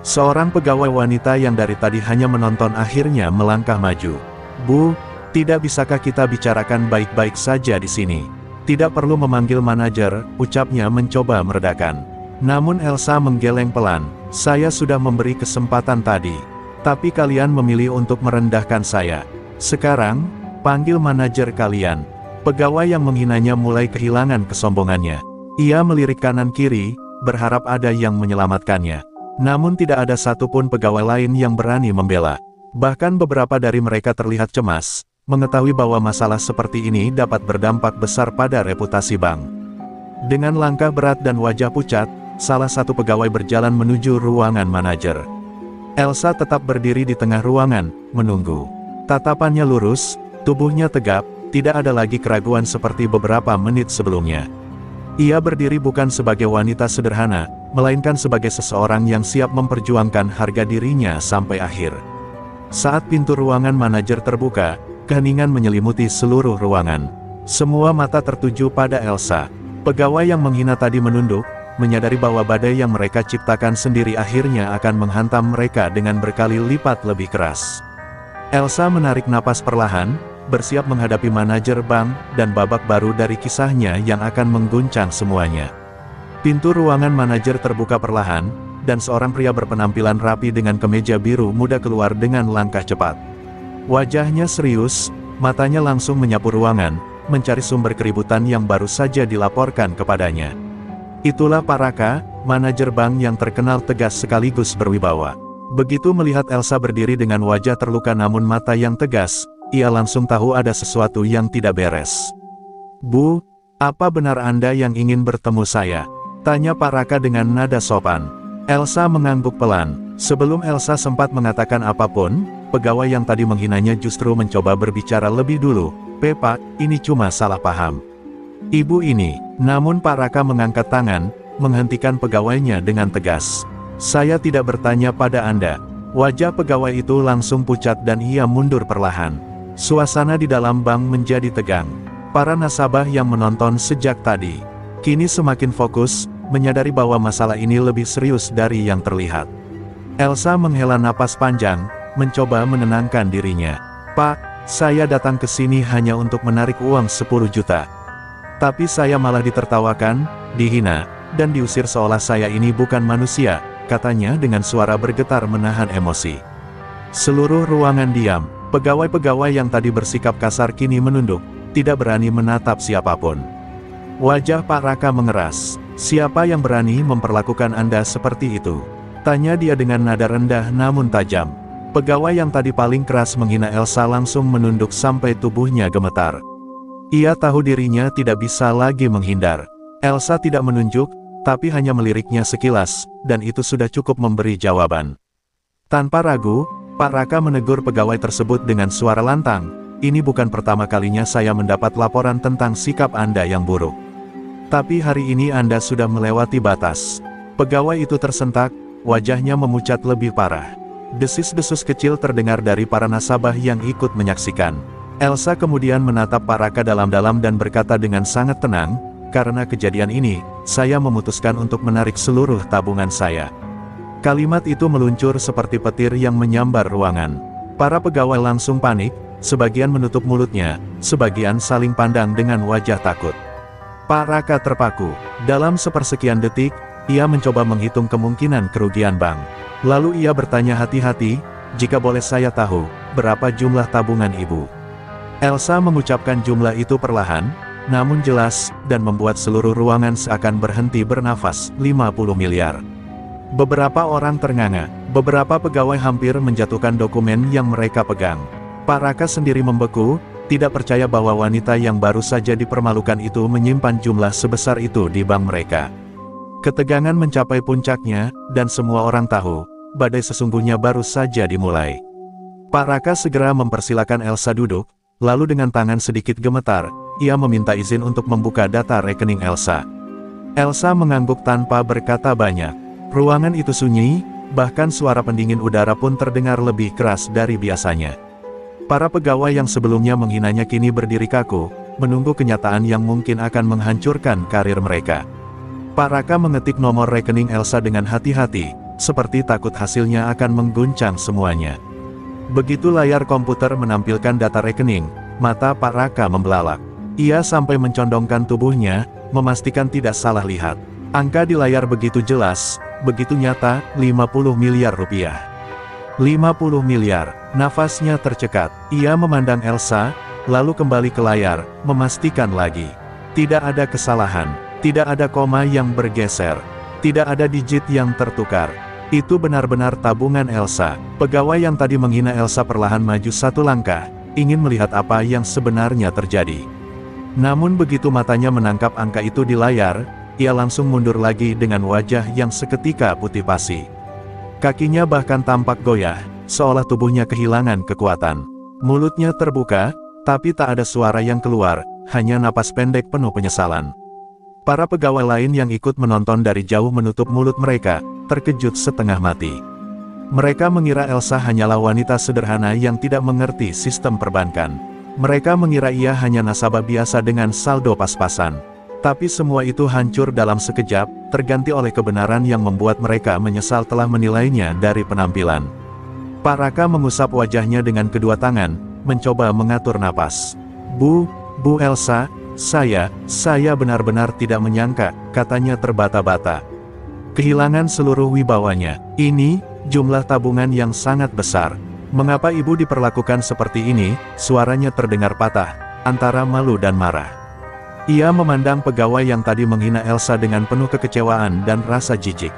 Seorang pegawai wanita yang dari tadi hanya menonton akhirnya melangkah maju. "Bu, tidak bisakah kita bicarakan baik-baik saja di sini? Tidak perlu memanggil manajer," ucapnya mencoba meredakan. Namun Elsa menggeleng pelan. "Saya sudah memberi kesempatan tadi. Tapi kalian memilih untuk merendahkan saya. Sekarang, panggil manajer kalian." Pegawai yang menghinanya mulai kehilangan kesombongannya. Ia melirik kanan kiri, berharap ada yang menyelamatkannya. Namun tidak ada satupun pegawai lain yang berani membela. Bahkan beberapa dari mereka terlihat cemas, mengetahui bahwa masalah seperti ini dapat berdampak besar pada reputasi bank. Dengan langkah berat dan wajah pucat, salah satu pegawai berjalan menuju ruangan manajer. Elsa tetap berdiri di tengah ruangan, menunggu. Tatapannya lurus, tubuhnya tegap, tidak ada lagi keraguan seperti beberapa menit sebelumnya. Ia berdiri bukan sebagai wanita sederhana, melainkan sebagai seseorang yang siap memperjuangkan harga dirinya sampai akhir. Saat pintu ruangan manajer terbuka, keheningan menyelimuti seluruh ruangan. Semua mata tertuju pada Elsa. Pegawai yang menghina tadi menunduk, menyadari bahwa badai yang mereka ciptakan sendiri akhirnya akan menghantam mereka dengan berkali lipat lebih keras. Elsa menarik napas perlahan, bersiap menghadapi manajer bank, dan babak baru dari kisahnya yang akan mengguncang semuanya. Pintu ruangan manajer terbuka perlahan, dan seorang pria berpenampilan rapi dengan kemeja biru muda keluar dengan langkah cepat. Wajahnya serius, matanya langsung menyapu ruangan, mencari sumber keributan yang baru saja dilaporkan kepadanya. Itulah Pak Raka, manajer bank yang terkenal tegas sekaligus berwibawa. Begitu melihat Elsa berdiri dengan wajah terluka namun mata yang tegas, ia langsung tahu ada sesuatu yang tidak beres. "Bu, apa benar Anda yang ingin bertemu saya?" tanya Pak Raka dengan nada sopan. Elsa mengangguk pelan. Sebelum Elsa sempat mengatakan apapun, pegawai yang tadi menghinanya justru mencoba berbicara lebih dulu. "Pak, ini cuma salah paham. Ibu ini." Namun Pak Raka mengangkat tangan, menghentikan pegawainya dengan tegas. "Saya tidak bertanya pada Anda." Wajah pegawai itu langsung pucat dan ia mundur perlahan. Suasana di dalam bank menjadi tegang. Para nasabah yang menonton sejak tadi, kini semakin fokus, menyadari bahwa masalah ini lebih serius dari yang terlihat. Elsa menghela napas panjang, mencoba menenangkan dirinya. "Pak, saya datang ke sini hanya untuk menarik uang 10 juta. Tapi saya malah ditertawakan, dihina, dan diusir seolah saya ini bukan manusia," katanya dengan suara bergetar menahan emosi. Seluruh ruangan diam. Pegawai-pegawai yang tadi bersikap kasar kini menunduk, tidak berani menatap siapapun. Wajah Pak Raka mengeras. "Siapa yang berani memperlakukan Anda seperti itu?" tanya dia dengan nada rendah namun tajam. Pegawai yang tadi paling keras menghina Elsa langsung menunduk sampai tubuhnya gemetar. Ia tahu dirinya tidak bisa lagi menghindar. Elsa tidak menunjuk, tapi hanya meliriknya sekilas, dan itu sudah cukup memberi jawaban. Tanpa ragu, Pak Raka menegur pegawai tersebut dengan suara lantang. "Ini bukan pertama kalinya saya mendapat laporan tentang sikap Anda yang buruk. Tapi hari ini Anda sudah melewati batas." Pegawai itu tersentak, wajahnya memucat lebih parah. Desis-desus kecil terdengar dari para nasabah yang ikut menyaksikan. Elsa kemudian menatap Pak Raka dalam-dalam dan berkata dengan sangat tenang, "Karena kejadian ini, saya memutuskan untuk menarik seluruh tabungan saya." Kalimat itu meluncur seperti petir yang menyambar ruangan. Para pegawai langsung panik, sebagian menutup mulutnya, sebagian saling pandang dengan wajah takut. Pak Raka terpaku. Dalam sepersekian detik, ia mencoba menghitung kemungkinan kerugian bank. Lalu ia bertanya hati-hati, "Jika boleh saya tahu, berapa jumlah tabungan Ibu?" Elsa mengucapkan jumlah itu perlahan, namun jelas, dan membuat seluruh ruangan seakan berhenti bernafas. 50 miliar. Beberapa orang ternganga, beberapa pegawai hampir menjatuhkan dokumen yang mereka pegang. Pak Raka sendiri membeku, tidak percaya bahwa wanita yang baru saja dipermalukan itu menyimpan jumlah sebesar itu di bank mereka. Ketegangan mencapai puncaknya, dan semua orang tahu, badai sesungguhnya baru saja dimulai. Pak Raka segera mempersilakan Elsa duduk, lalu dengan tangan sedikit gemetar, ia meminta izin untuk membuka data rekening Elsa. Elsa mengangguk tanpa berkata banyak. Ruangan itu sunyi, bahkan suara pendingin udara pun terdengar lebih keras dari biasanya. Para pegawai yang sebelumnya menghinanya kini berdiri kaku, menunggu kenyataan yang mungkin akan menghancurkan karir mereka. Pak Raka mengetik nomor rekening Elsa dengan hati-hati, seperti takut hasilnya akan mengguncang semuanya. Begitu layar komputer menampilkan data rekening, mata Pak Raka membelalak. Ia sampai mencondongkan tubuhnya, memastikan tidak salah lihat. Angka di layar begitu jelas, begitu nyata, 50 miliar rupiah. 50 miliar, nafasnya tercekat. Ia memandang Elsa, lalu kembali ke layar, memastikan lagi. Tidak ada kesalahan, tidak ada koma yang bergeser, tidak ada digit yang tertukar. Itu benar-benar tabungan Elsa. Pegawai yang tadi menghina Elsa perlahan maju satu langkah, ingin melihat apa yang sebenarnya terjadi. Namun begitu matanya menangkap angka itu di layar, ia langsung mundur lagi dengan wajah yang seketika putih pasi. Kakinya bahkan tampak goyah, seolah tubuhnya kehilangan kekuatan. Mulutnya terbuka, tapi tak ada suara yang keluar, hanya napas pendek penuh penyesalan. Para pegawai lain yang ikut menonton dari jauh menutup mulut mereka, terkejut setengah mati. Mereka mengira Elsa hanyalah wanita sederhana yang tidak mengerti sistem perbankan. Mereka mengira ia hanya nasabah biasa dengan saldo pas-pasan. Tapi semua itu hancur dalam sekejap, terganti oleh kebenaran yang membuat mereka menyesal telah menilainya dari penampilan. Pak Raka mengusap wajahnya dengan kedua tangan, mencoba mengatur napas. Bu Elsa, saya benar-benar tidak menyangka, katanya terbata-bata. Kehilangan seluruh wibawanya. Ini, jumlah tabungan yang sangat besar. Mengapa ibu diperlakukan seperti ini? Suaranya terdengar patah, antara malu dan marah. Ia memandang pegawai yang tadi menghina Elsa dengan penuh kekecewaan dan rasa jijik.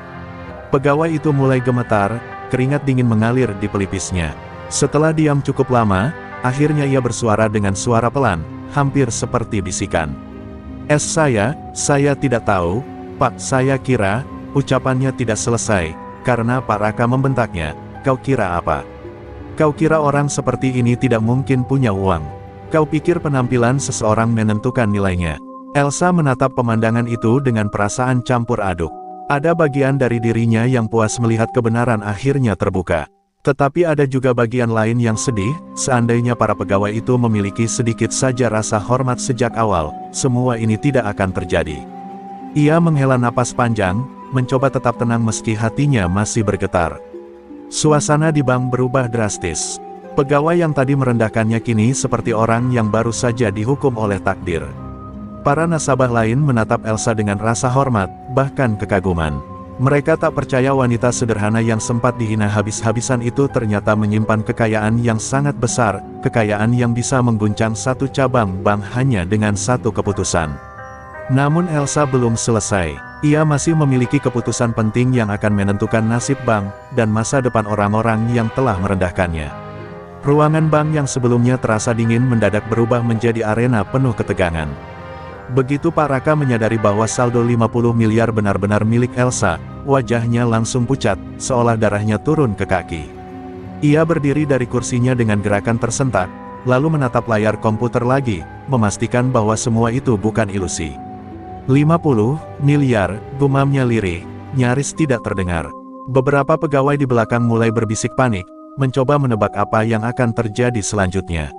Pegawai itu mulai gemetar, keringat dingin mengalir di pelipisnya. Setelah diam cukup lama, akhirnya ia bersuara dengan suara pelan, hampir seperti bisikan. Saya tidak tahu, Pak, saya kira. Ucapannya tidak selesai, karena Pak Raka membentaknya. Kau kira apa? Kau kira orang seperti ini tidak mungkin punya uang? Kau pikir penampilan seseorang menentukan nilainya? Elsa menatap pemandangan itu dengan perasaan campur aduk. Ada bagian dari dirinya yang puas melihat kebenaran akhirnya terbuka. Tetapi ada juga bagian lain yang sedih, seandainya para pegawai itu memiliki sedikit saja rasa hormat sejak awal, semua ini tidak akan terjadi. Ia menghela napas panjang, mencoba tetap tenang meski hatinya masih bergetar. Suasana di bank berubah drastis. Pegawai yang tadi merendahkannya kini seperti orang yang baru saja dihukum oleh takdir. Para nasabah lain menatap Elsa dengan rasa hormat, bahkan kekaguman. Mereka tak percaya wanita sederhana yang sempat dihina habis-habisan itu ternyata menyimpan kekayaan yang sangat besar, kekayaan yang bisa mengguncang satu cabang bank hanya dengan satu keputusan. Namun Elsa belum selesai. Ia masih memiliki keputusan penting yang akan menentukan nasib bank, dan masa depan orang-orang yang telah merendahkannya. Ruangan bank yang sebelumnya terasa dingin mendadak berubah menjadi arena penuh ketegangan. Begitu Pak Raka menyadari bahwa saldo 50 miliar benar-benar milik Elsa, wajahnya langsung pucat, seolah darahnya turun ke kaki. Ia berdiri dari kursinya dengan gerakan tersentak, lalu menatap layar komputer lagi, memastikan bahwa semua itu bukan ilusi. 50 miliar, gumamnya lirih, nyaris tidak terdengar. Beberapa pegawai di belakang mulai berbisik panik, mencoba menebak apa yang akan terjadi selanjutnya.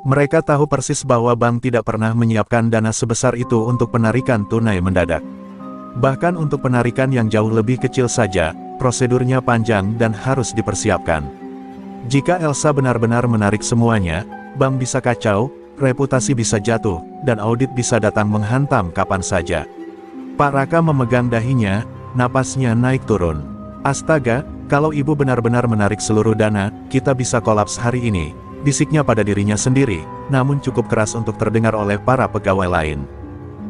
Mereka tahu persis bahwa bank tidak pernah menyiapkan dana sebesar itu untuk penarikan tunai mendadak. Bahkan untuk penarikan yang jauh lebih kecil saja, prosedurnya panjang dan harus dipersiapkan. Jika Elsa benar-benar menarik semuanya, bank bisa kacau, reputasi bisa jatuh, dan audit bisa datang menghantam kapan saja. Pak Raka memegang dahinya, napasnya naik turun. Astaga, kalau ibu benar-benar menarik seluruh dana, kita bisa kolaps hari ini, bisiknya pada dirinya sendiri, namun cukup keras untuk terdengar oleh para pegawai lain.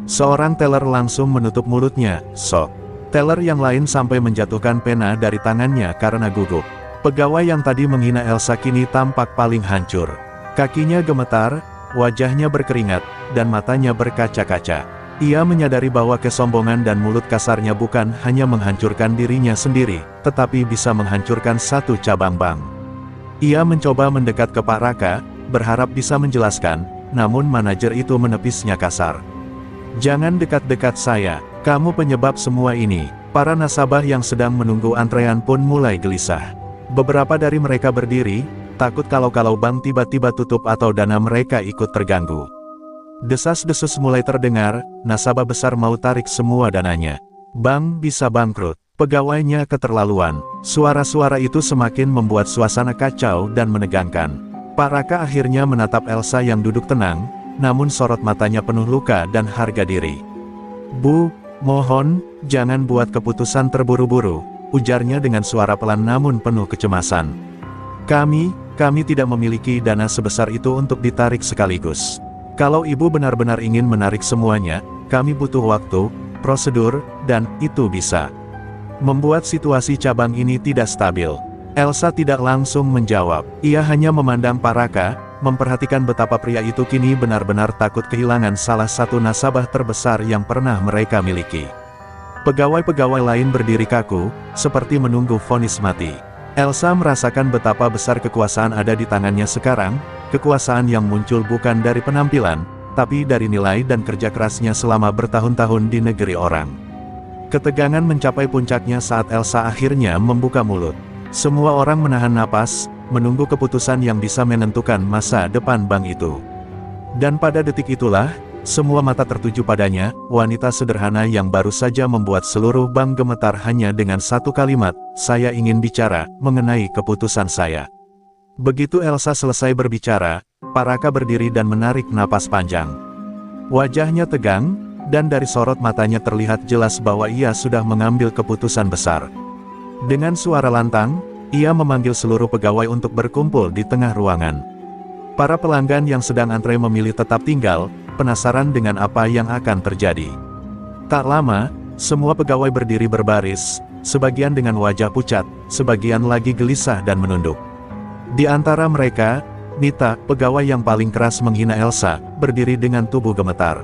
Seorang teller langsung menutup mulutnya, sok. Teller yang lain sampai menjatuhkan pena dari tangannya karena gugup. Pegawai yang tadi menghina Elsa kini tampak paling hancur. Kakinya gemetar, wajahnya berkeringat, dan matanya berkaca-kaca. Ia menyadari bahwa kesombongan dan mulut kasarnya bukan hanya menghancurkan dirinya sendiri, tetapi bisa menghancurkan satu cabang bank. Ia mencoba mendekat ke Pak Raka, berharap bisa menjelaskan, namun manajer itu menepisnya kasar. "Jangan dekat-dekat saya, kamu penyebab semua ini." Para nasabah yang sedang menunggu antrean pun mulai gelisah. Beberapa dari mereka berdiri, takut kalau bank tiba-tiba tutup atau dana mereka ikut terganggu. Desas-desus mulai terdengar, nasabah besar mau tarik semua dananya. Bank bisa bangkrut, pegawainya keterlaluan. Suara-suara itu semakin membuat suasana kacau dan menegangkan. Pak Raka akhirnya menatap Elsa yang duduk tenang, namun sorot matanya penuh luka dan harga diri. "Bu, mohon, jangan buat keputusan terburu-buru," ujarnya dengan suara pelan namun penuh kecemasan. Kami tidak memiliki dana sebesar itu untuk ditarik sekaligus. Kalau ibu benar-benar ingin menarik semuanya, kami butuh waktu, prosedur, dan itu bisa membuat situasi cabang ini tidak stabil. Elsa tidak langsung menjawab. Ia hanya memandang Pak Raka, memperhatikan betapa pria itu kini benar-benar takut kehilangan salah satu nasabah terbesar yang pernah mereka miliki. Pegawai-pegawai lain berdiri kaku, seperti menunggu vonis mati. Elsa merasakan betapa besar kekuasaan ada di tangannya sekarang, kekuasaan yang muncul bukan dari penampilan, tapi dari nilai dan kerja kerasnya selama bertahun-tahun di negeri orang. Ketegangan mencapai puncaknya saat Elsa akhirnya membuka mulut. Semua orang menahan napas, menunggu keputusan yang bisa menentukan masa depan bank itu. Dan pada detik itulah, semua mata tertuju padanya, wanita sederhana yang baru saja membuat seluruh bank gemetar hanya dengan satu kalimat, "Saya ingin bicara mengenai keputusan saya." Begitu Elsa selesai berbicara, Pak Raka berdiri dan menarik napas panjang. Wajahnya tegang, dan dari sorot matanya terlihat jelas bahwa ia sudah mengambil keputusan besar. Dengan suara lantang, ia memanggil seluruh pegawai untuk berkumpul di tengah ruangan. Para pelanggan yang sedang antre memilih tetap tinggal, penasaran dengan apa yang akan terjadi. Tak lama, semua pegawai berdiri berbaris, sebagian dengan wajah pucat, sebagian lagi gelisah dan menunduk. Di antara mereka, Nita, pegawai yang paling keras menghina Elsa, berdiri dengan tubuh gemetar.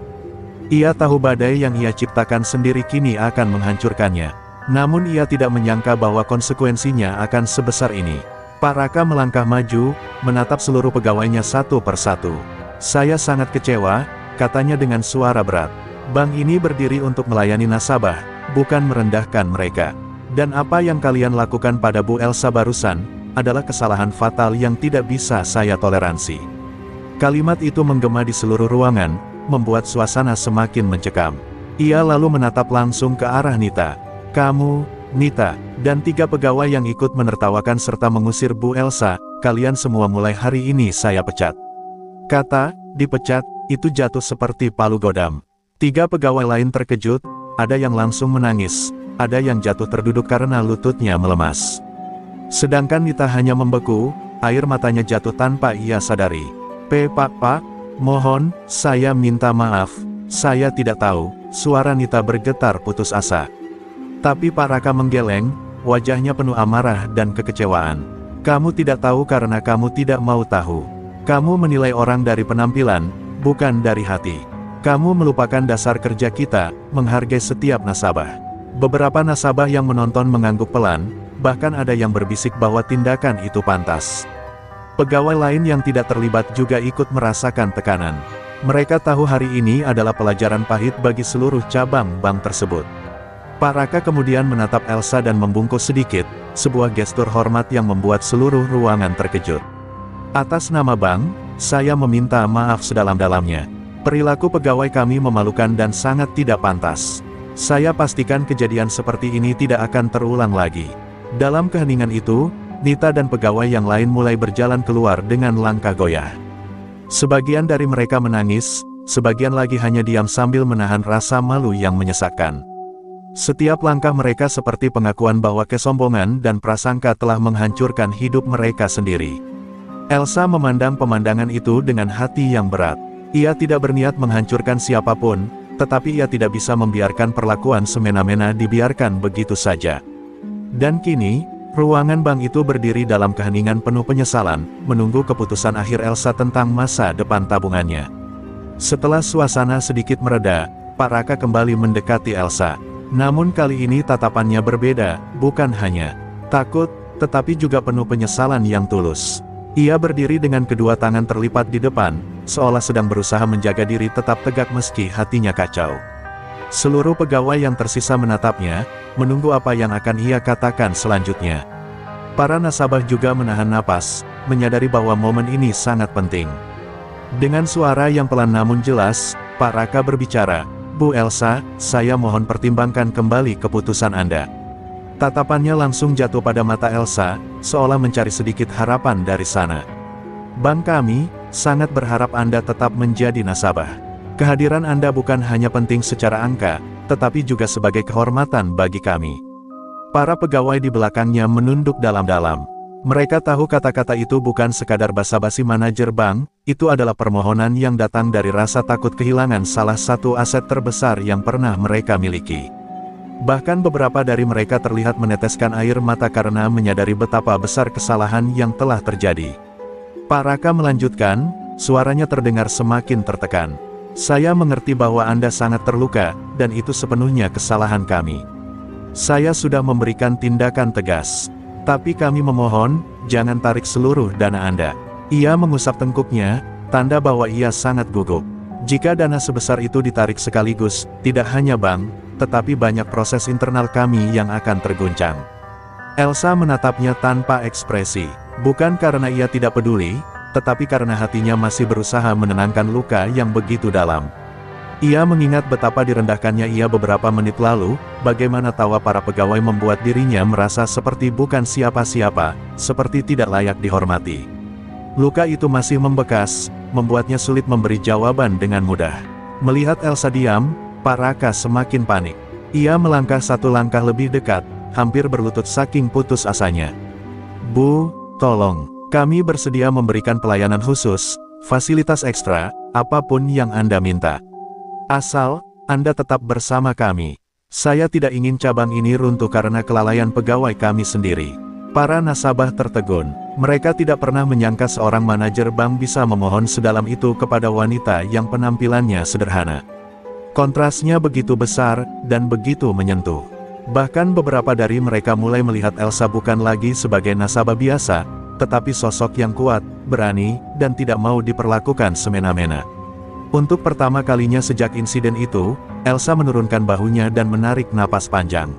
Ia tahu badai yang ia ciptakan sendiri kini akan menghancurkannya. Namun ia tidak menyangka bahwa konsekuensinya akan sebesar ini. Pak Raka melangkah maju, menatap seluruh pegawainya satu persatu. "Saya sangat kecewa," katanya dengan suara berat. "Bank ini berdiri untuk melayani nasabah, bukan merendahkan mereka. Dan apa yang kalian lakukan pada Bu Elsa barusan, adalah kesalahan fatal yang tidak bisa saya toleransi." Kalimat itu menggema di seluruh ruangan, membuat suasana semakin mencekam. Ia lalu menatap langsung ke arah Nita. "Kamu, Nita, dan 3 pegawai yang ikut menertawakan serta mengusir Bu Elsa, kalian semua mulai hari ini saya pecat." Kata "dipecat" itu jatuh seperti palu godam. 3 pegawai lain terkejut, ada yang langsung menangis, ada yang jatuh terduduk karena lututnya melemas. Sedangkan Nita hanya membeku, air matanya jatuh tanpa ia sadari. Pak, mohon, saya minta maaf, saya tidak tahu." Suara Nita bergetar putus asa. Tapi Pak Raka menggeleng, wajahnya penuh amarah dan kekecewaan. "Kamu tidak tahu karena kamu tidak mau tahu. Kamu menilai orang dari penampilan, bukan dari hati. Kamu melupakan dasar kerja kita, menghargai setiap nasabah." Beberapa nasabah yang menonton mengangguk pelan, bahkan ada yang berbisik bahwa tindakan itu pantas. Pegawai lain yang tidak terlibat juga ikut merasakan tekanan. Mereka tahu hari ini adalah pelajaran pahit bagi seluruh cabang bank tersebut. Pak Raka kemudian menatap Elsa dan membungkuk sedikit, sebuah gestur hormat yang membuat seluruh ruangan terkejut. "Atas nama bank, saya meminta maaf sedalam-dalamnya. Perilaku pegawai kami memalukan dan sangat tidak pantas. Saya pastikan kejadian seperti ini tidak akan terulang lagi." Dalam keheningan itu, Nita dan pegawai yang lain mulai berjalan keluar dengan langkah goyah. Sebagian dari mereka menangis, sebagian lagi hanya diam sambil menahan rasa malu yang menyesakkan. Setiap langkah mereka seperti pengakuan bahwa kesombongan dan prasangka telah menghancurkan hidup mereka sendiri. Elsa memandang pemandangan itu dengan hati yang berat. Ia tidak berniat menghancurkan siapapun, tetapi ia tidak bisa membiarkan perlakuan semena-mena dibiarkan begitu saja. Dan kini, ruangan bank itu berdiri dalam keheningan penuh penyesalan, menunggu keputusan akhir Elsa tentang masa depan tabungannya. Setelah suasana sedikit mereda, Pak Raka kembali mendekati Elsa. Namun kali ini tatapannya berbeda, bukan hanya takut, tetapi juga penuh penyesalan yang tulus. Ia berdiri dengan kedua tangan terlipat di depan, seolah sedang berusaha menjaga diri tetap tegak meski hatinya kacau. Seluruh pegawai yang tersisa menatapnya, menunggu apa yang akan ia katakan selanjutnya. Para nasabah juga menahan napas, menyadari bahwa momen ini sangat penting. Dengan suara yang pelan namun jelas, Pak Raka berbicara, "Bu Elsa, saya mohon pertimbangkan kembali keputusan Anda." Tatapannya langsung jatuh pada mata Elsa, seolah mencari sedikit harapan dari sana. "Bank kami, sangat berharap Anda tetap menjadi nasabah. Kehadiran Anda bukan hanya penting secara angka, tetapi juga sebagai kehormatan bagi kami." Para pegawai di belakangnya menunduk dalam-dalam. Mereka tahu kata-kata itu bukan sekadar basa-basi manajer bank, itu adalah permohonan yang datang dari rasa takut kehilangan salah satu aset terbesar yang pernah mereka miliki. Bahkan beberapa dari mereka terlihat meneteskan air mata karena menyadari betapa besar kesalahan yang telah terjadi. Pak Raka melanjutkan, suaranya terdengar semakin tertekan. "Saya mengerti bahwa Anda sangat terluka, dan itu sepenuhnya kesalahan kami. Saya sudah memberikan tindakan tegas. Tapi kami memohon, jangan tarik seluruh dana Anda." Ia mengusap tengkuknya, tanda bahwa ia sangat gugup. Jika dana sebesar itu ditarik sekaligus, tidak hanya bank, tetapi banyak proses internal kami yang akan terguncang. Elsa menatapnya tanpa ekspresi, bukan karena ia tidak peduli, tetapi karena hatinya masih berusaha menenangkan luka yang begitu dalam. Ia mengingat betapa direndahkannya ia beberapa menit lalu, bagaimana tawa para pegawai membuat dirinya merasa seperti bukan siapa-siapa, seperti tidak layak dihormati. Luka itu masih membekas, membuatnya sulit memberi jawaban dengan mudah. Melihat Elsa diam, Pak Raka semakin panik. Ia melangkah satu langkah lebih dekat, hampir berlutut saking putus asanya. "Bu, tolong, kami bersedia memberikan pelayanan khusus, fasilitas ekstra, apapun yang Anda minta. Asal Anda tetap bersama kami. Saya tidak ingin cabang ini runtuh karena kelalaian pegawai kami sendiri." Para nasabah tertegun. Mereka tidak pernah menyangka seorang manajer bank bisa memohon sedalam itu kepada wanita yang penampilannya sederhana. Kontrasnya begitu besar, dan begitu menyentuh. Bahkan beberapa dari mereka mulai melihat Elsa bukan lagi sebagai nasabah biasa, tetapi sosok yang kuat, berani, dan tidak mau diperlakukan semena-mena. Untuk pertama kalinya sejak insiden itu, Elsa menurunkan bahunya dan menarik napas panjang.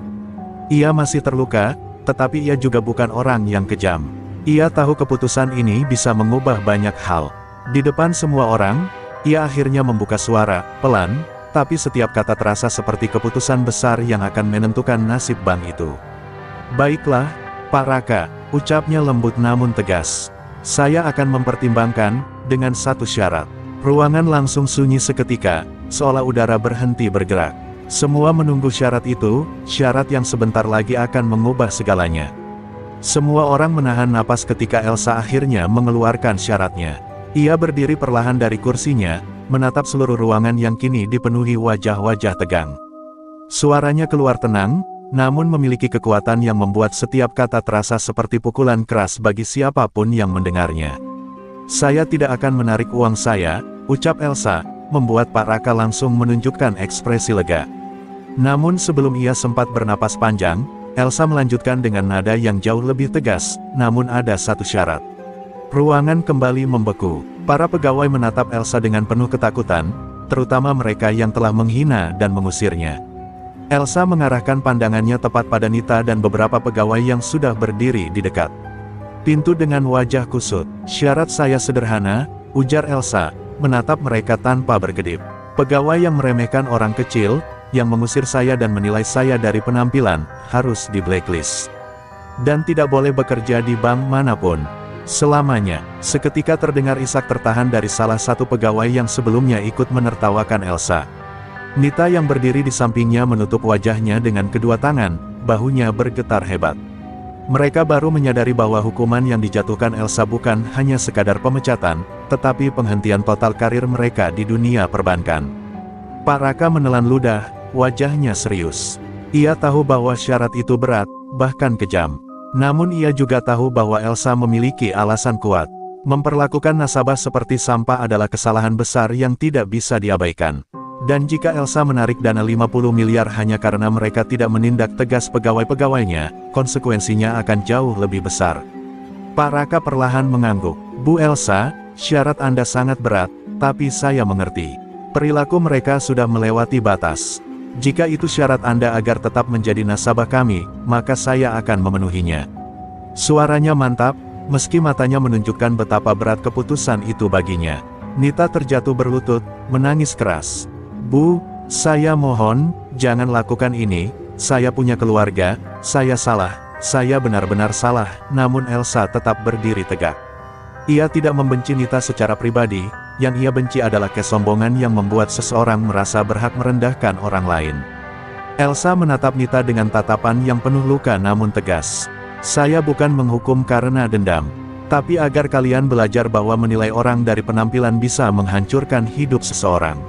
Ia masih terluka, tetapi ia juga bukan orang yang kejam. Ia tahu keputusan ini bisa mengubah banyak hal. Di depan semua orang, ia akhirnya membuka suara, pelan, tapi setiap kata terasa seperti keputusan besar yang akan menentukan nasib bank itu. "Baiklah, Pak Raka," ucapnya lembut namun tegas. "Saya akan mempertimbangkan, dengan satu syarat." Ruangan langsung sunyi seketika, seolah udara berhenti bergerak. Semua menunggu syarat itu, syarat yang sebentar lagi akan mengubah segalanya. Semua orang menahan napas ketika Elsa akhirnya mengeluarkan syaratnya. Ia berdiri perlahan dari kursinya, menatap seluruh ruangan yang kini dipenuhi wajah-wajah tegang. Suaranya keluar tenang, namun memiliki kekuatan yang membuat setiap kata terasa seperti pukulan keras bagi siapapun yang mendengarnya. "Saya tidak akan menarik uang saya," ucap Elsa, membuat Pak Raka langsung menunjukkan ekspresi lega. Namun sebelum ia sempat bernapas panjang, Elsa melanjutkan dengan nada yang jauh lebih tegas, "Namun ada satu syarat." Ruangan kembali membeku. Para pegawai menatap Elsa dengan penuh ketakutan, terutama mereka yang telah menghina dan mengusirnya. Elsa mengarahkan pandangannya tepat pada Nita dan beberapa pegawai yang sudah berdiri di dekat pintu dengan wajah kusut. "Syarat saya sederhana," ujar Elsa, menatap mereka tanpa berkedip. "Pegawai yang meremehkan orang kecil, yang mengusir saya dan menilai saya dari penampilan, harus di blacklist. Dan tidak boleh bekerja di bank manapun selamanya." Seketika terdengar isak tertahan dari salah satu pegawai yang sebelumnya ikut menertawakan Elsa. Nita yang berdiri di sampingnya menutup wajahnya dengan kedua tangan, bahunya bergetar hebat. Mereka baru menyadari bahwa hukuman yang dijatuhkan Elsa bukan hanya sekadar pemecatan, tetapi penghentian total karir mereka di dunia perbankan. Pak Raka menelan ludah, wajahnya serius. Ia tahu bahwa syarat itu berat, bahkan kejam. Namun ia juga tahu bahwa Elsa memiliki alasan kuat. Memperlakukan nasabah seperti sampah adalah kesalahan besar yang tidak bisa diabaikan. Dan jika Elsa menarik dana 50 miliar hanya karena mereka tidak menindak tegas pegawai-pegawainya, konsekuensinya akan jauh lebih besar. Pak Raka perlahan mengangguk. Bu Elsa, syarat Anda sangat berat, tapi saya mengerti. Perilaku mereka sudah melewati batas. Jika itu syarat Anda agar tetap menjadi nasabah kami, maka saya akan memenuhinya. Suaranya mantap, meski matanya menunjukkan betapa berat keputusan itu baginya. Nita terjatuh berlutut, menangis keras. Bu, saya mohon, jangan lakukan ini, saya punya keluarga, saya salah, saya benar-benar salah. Namun Elsa tetap berdiri tegak. Ia tidak membenci Nita secara pribadi, yang ia benci adalah kesombongan yang membuat seseorang merasa berhak merendahkan orang lain. Elsa menatap Nita dengan tatapan yang penuh luka namun tegas. Saya bukan menghukum karena dendam, tapi agar kalian belajar bahwa menilai orang dari penampilan bisa menghancurkan hidup seseorang.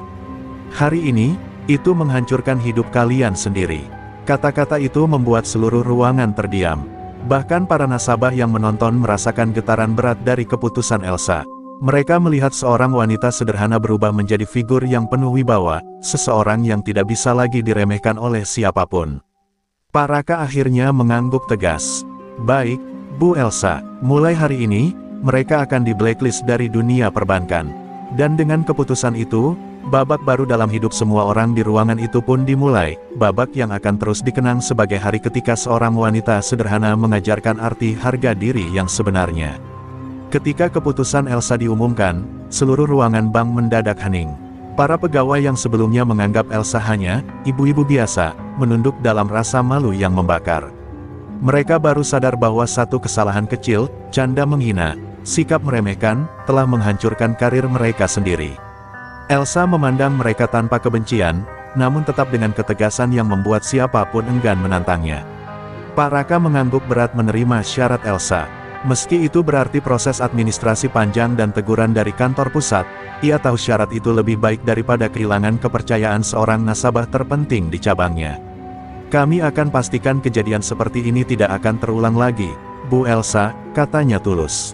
Hari ini, itu menghancurkan hidup kalian sendiri. Kata-kata itu membuat seluruh ruangan terdiam. Bahkan para nasabah yang menonton merasakan getaran berat dari keputusan Elsa. Mereka melihat seorang wanita sederhana berubah menjadi figur yang penuh wibawa, seseorang yang tidak bisa lagi diremehkan oleh siapapun. Pak Raka akhirnya mengangguk tegas. Baik, Bu Elsa, mulai hari ini, mereka akan di-blacklist dari dunia perbankan. Dan dengan keputusan itu, babak baru dalam hidup semua orang di ruangan itu pun dimulai, babak yang akan terus dikenang sebagai hari ketika seorang wanita sederhana mengajarkan arti harga diri yang sebenarnya. Ketika keputusan Elsa diumumkan, seluruh ruangan bank mendadak hening. Para pegawai yang sebelumnya menganggap Elsa hanya ibu-ibu biasa, menunduk dalam rasa malu yang membakar. Mereka baru sadar bahwa satu kesalahan kecil, canda menghina, sikap meremehkan, telah menghancurkan karir mereka sendiri. Elsa memandang mereka tanpa kebencian, namun tetap dengan ketegasan yang membuat siapapun enggan menantangnya. Pak Raka mengangguk berat menerima syarat Elsa. Meski itu berarti proses administrasi panjang dan teguran dari kantor pusat, ia tahu syarat itu lebih baik daripada kehilangan kepercayaan seorang nasabah terpenting di cabangnya. Kami akan pastikan kejadian seperti ini tidak akan terulang lagi, Bu Elsa, katanya tulus.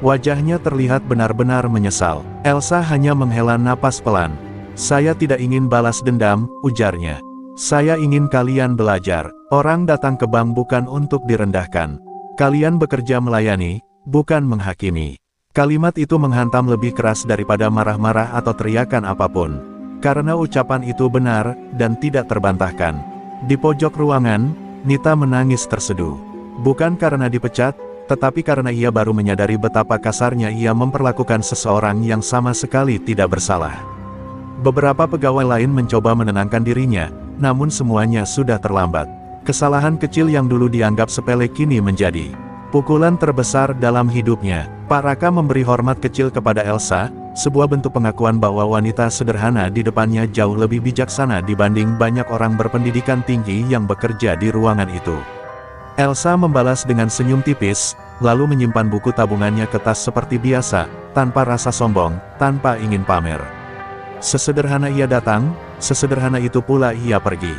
Wajahnya terlihat benar-benar menyesal. Elsa hanya menghela napas pelan. Saya tidak ingin balas dendam, ujarnya. Saya ingin kalian belajar. Orang datang ke bank bukan untuk direndahkan. Kalian bekerja melayani, bukan menghakimi. Kalimat itu menghantam lebih keras daripada marah-marah atau teriakan apapun. Karena ucapan itu benar, dan tidak terbantahkan. Di pojok ruangan, Nita menangis terseduh. Bukan karena dipecat, tetapi karena ia baru menyadari betapa kasarnya ia memperlakukan seseorang yang sama sekali tidak bersalah. Beberapa pegawai lain mencoba menenangkan dirinya, namun semuanya sudah terlambat. Kesalahan kecil yang dulu dianggap sepele kini menjadi pukulan terbesar dalam hidupnya. Pak Raka memberi hormat kecil kepada Elsa, sebuah bentuk pengakuan bahwa wanita sederhana di depannya jauh lebih bijaksana dibanding banyak orang berpendidikan tinggi yang bekerja di ruangan itu. Elsa membalas dengan senyum tipis, lalu menyimpan buku tabungannya ke tas seperti biasa, tanpa rasa sombong, tanpa ingin pamer. Sesederhana ia datang, sesederhana itu pula ia pergi.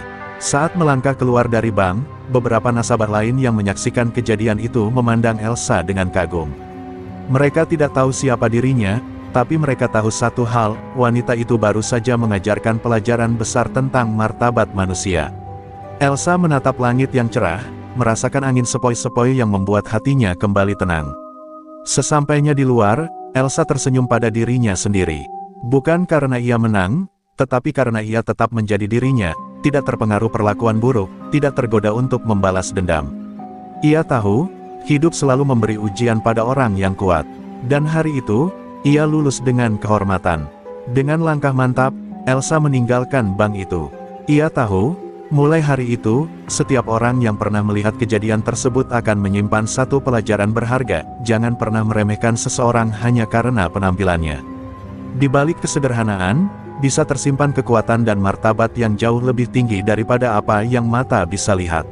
Saat melangkah keluar dari bank, beberapa nasabah lain yang menyaksikan kejadian itu memandang Elsa dengan kagum. Mereka tidak tahu siapa dirinya, tapi mereka tahu satu hal, wanita itu baru saja mengajarkan pelajaran besar tentang martabat manusia. Elsa menatap langit yang cerah, merasakan angin sepoi-sepoi yang membuat hatinya kembali tenang. Sesampainya di luar, Elsa tersenyum pada dirinya sendiri. Bukan karena ia menang, tetapi karena ia tetap menjadi dirinya, tidak terpengaruh perlakuan buruk, tidak tergoda untuk membalas dendam. Ia tahu, hidup selalu memberi ujian pada orang yang kuat. Dan hari itu, ia lulus dengan kehormatan. Dengan langkah mantap, Elsa meninggalkan bank itu. Ia tahu, mulai hari itu, setiap orang yang pernah melihat kejadian tersebut akan menyimpan satu pelajaran berharga, jangan pernah meremehkan seseorang hanya karena penampilannya. Di balik kesederhanaan, bisa tersimpan kekuatan dan martabat yang jauh lebih tinggi daripada apa yang mata bisa lihat.